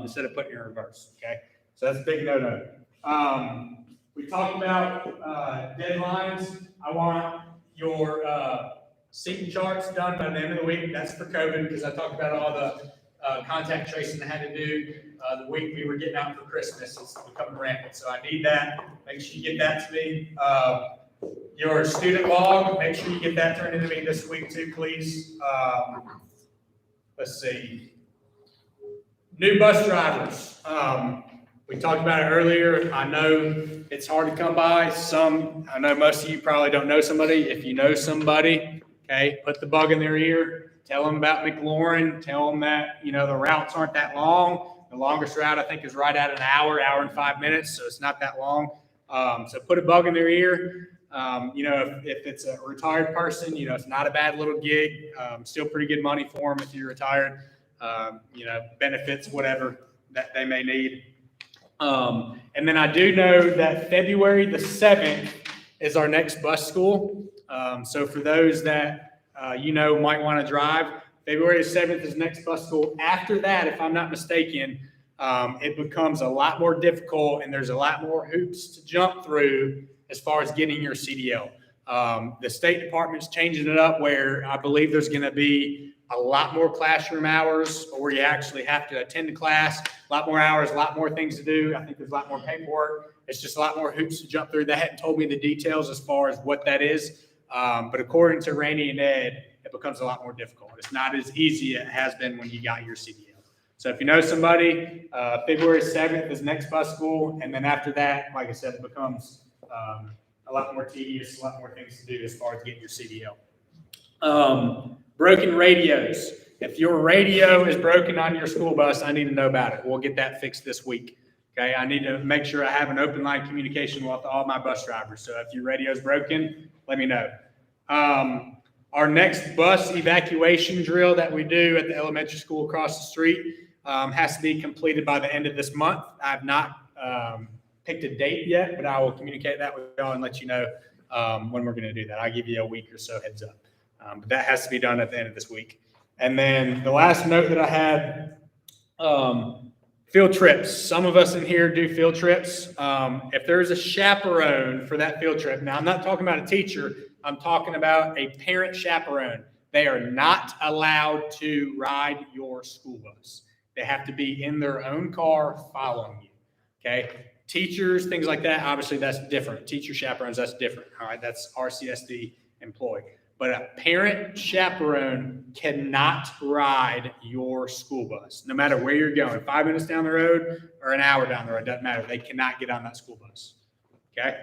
instead of putting it in reverse, okay? So that's a big no-no. We talked about deadlines. I want your seating charts done by the end of the week. That's for COVID because I talked about all the contact tracing I had to do the week we were getting out for Christmas. It's becoming rampant, so I need that. Make sure you get that to me. Your student log, make sure you get that turned into me this week too, please. Let's see. New bus drivers. We talked about it earlier. I know it's hard to come by. I know most of you probably don't know somebody. If you know somebody, okay, put the bug in their ear. Tell them about McLaurin. Tell them that, the routes aren't that long. The longest route, I think, is right at an hour and 5 minutes, so it's not that long. So put a bug in their ear. If it's a retired person, it's not a bad little gig. Still pretty good money for them if you're retired. Benefits, whatever that they may need. And then I do know that February the 7th is our next bus school. So for those that, might want to drive, February the 7th is next bus school. After that, if I'm not mistaken, it becomes a lot more difficult and there's a lot more hoops to jump through as far as getting your CDL. The State Department's changing it up where I believe there's going to be a lot more classroom hours where you actually have to attend the class, a lot more hours, a lot more things to do. I think there's a lot more paperwork. It's just a lot more hoops to jump through. They hadn't told me the details as far as what that is. But according to Randy and Ed, it becomes a lot more difficult. It's not as easy as it has been when you got your CDL. So if you know somebody, February 7th is next bus school. And then after that, like I said, it becomes a lot more tedious, a lot more things to do as far as getting your CDL. Broken radios. If your radio is broken on your school bus, I need to know about it. We'll get that fixed this week. Okay, I need to make sure I have an open line communication with all my bus drivers. So if your radio is broken, let me know. Our next bus evacuation drill that we do at the elementary school across the street has to be completed by the end of this month. I've not picked a date yet, but I will communicate that with y'all and let you know when we're going to do that. I'll give you a week or so heads up. But that has to be done at the end of this week. And then the last note that I had, field trips. Some of us in here do field trips. If there's a chaperone for that field trip, now I'm not talking about a teacher, I'm talking about a parent chaperone. They are not allowed to ride your school bus. They have to be in their own car following you. Okay. Teachers, things like that, obviously that's different. Teacher chaperones, that's different. All right. That's RCSD employee. But a parent chaperone cannot ride your school bus, no matter where you're going. 5 minutes down the road or an hour down the road, doesn't matter. They cannot get on that school bus. Okay.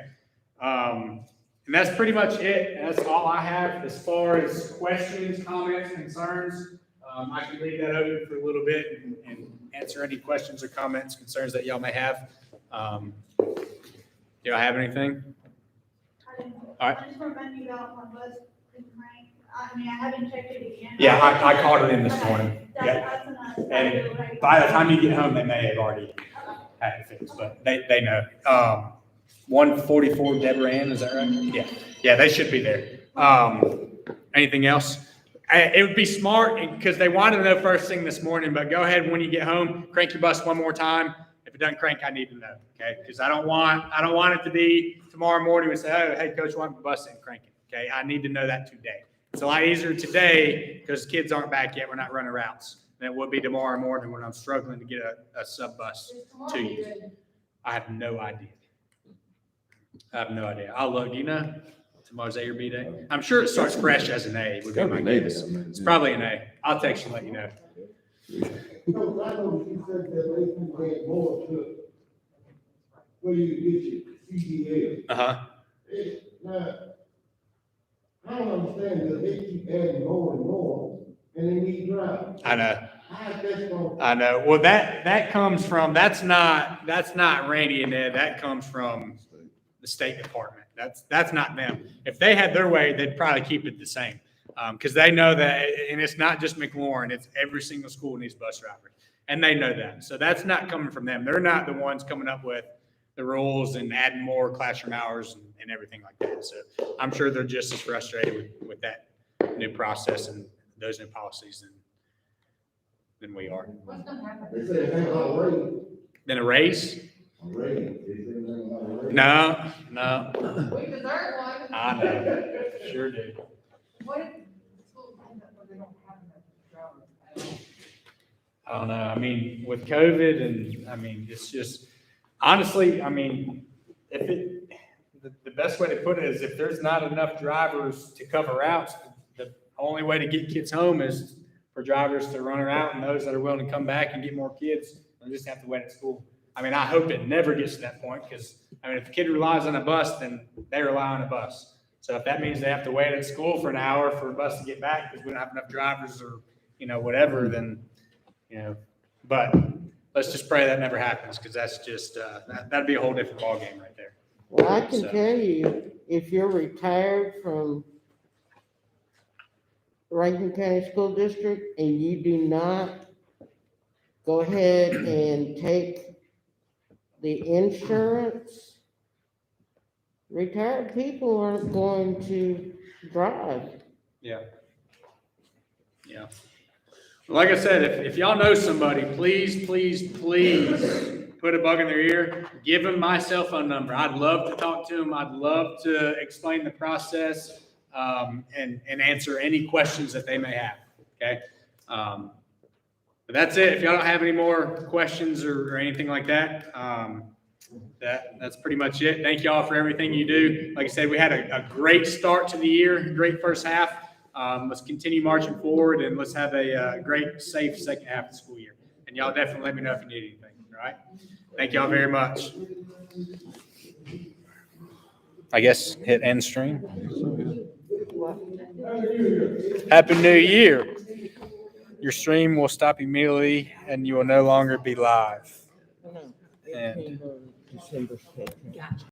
And that's pretty much it. That's all I have as far as questions, comments, concerns. I can leave that open for a little bit and answer any questions or comments, concerns that y'all may have. Do y'all have anything? All right. I just remind you about my bus didn't crank. I mean, I haven't checked it again. Yeah, I called it in this morning. That's Yeah. enough. And by the time you get home, they may have already had it fixed, but they know. 144 Deborah Ann, is that right? Yeah. Yeah, they should be there. Anything else? It would be smart because they wanted to know first thing this morning, but go ahead when you get home, crank your bus one more time. If it doesn't crank, I need to know. Okay. Because I don't want it to be tomorrow morning we say, oh, hey, coach, why don't the bus didn't crank it? Okay. I need to know that today. It's a lot easier today because kids aren't back yet. We're not running routes. Than it would be tomorrow morning when I'm struggling to get a sub bus to you. I have no idea. I'll look. Do you know? Tomorrow's A or B day. I'm sure it starts fresh as an A. Would be my guess. It's probably an A. I'll text you and let you know. So I know you said that they can add more to where you get your CDL. Uh-huh. Now, I don't understand that they keep adding more and more, and they need drivers. I know. How's that going? I know. Well, that comes from, that's not Randy and Ed. That comes from the State Department. That's not them. If they had their way, they'd probably keep it the same. Because they know that, and it's not just McLaurin, it's every single school needs bus drivers. And they know that. So that's not coming from them. They're not the ones coming up with the rules and adding more classroom hours and everything like that. So I'm sure they're just as frustrated with that new process and those new policies than we are. What's gonna happen? They say it ain't all right. Then a raise? They say it ain't all right. No. We deserve one. I know. Sure do. What if schools end up where they don't have enough drivers? I don't know. I mean, with COVID and I mean, it's just, honestly, I mean, the best way to put it is if there's not enough drivers to cover routes, the only way to get kids home is for drivers to run around and those that are willing to come back and get more kids, they just have to wait at school. I mean, I hope it never gets to that point because, I mean, if the kid relies on a bus, then they rely on a bus. So if that means they have to wait at school for an hour for a bus to get back because we don't have enough drivers or, whatever, then, but let's just pray that never happens because that's just, that'd be a whole different ballgame right there. Well, I can tell you, if you're retired from Rankin County School District and you do not go ahead and take the insurance, retired people aren't going to drive. Yeah. Like I said, if y'all know somebody, please put a bug in their ear. Give them my cell phone number. I'd love to talk to them. I'd love to explain the process and answer any questions that they may have. Okay. But that's it. If y'all don't have any more questions or anything like that, that's pretty much it. Thank y'all for everything you do. Like I said, we had a great start to the year, great first half. Let's continue marching forward and let's have a great, safe second half of the school year. And y'all definitely let me know if you need anything. All right. Thank y'all very much. I guess hit end stream. Happy New Year. Your stream will stop immediately and you will no longer be live. December 2nd. Gotcha.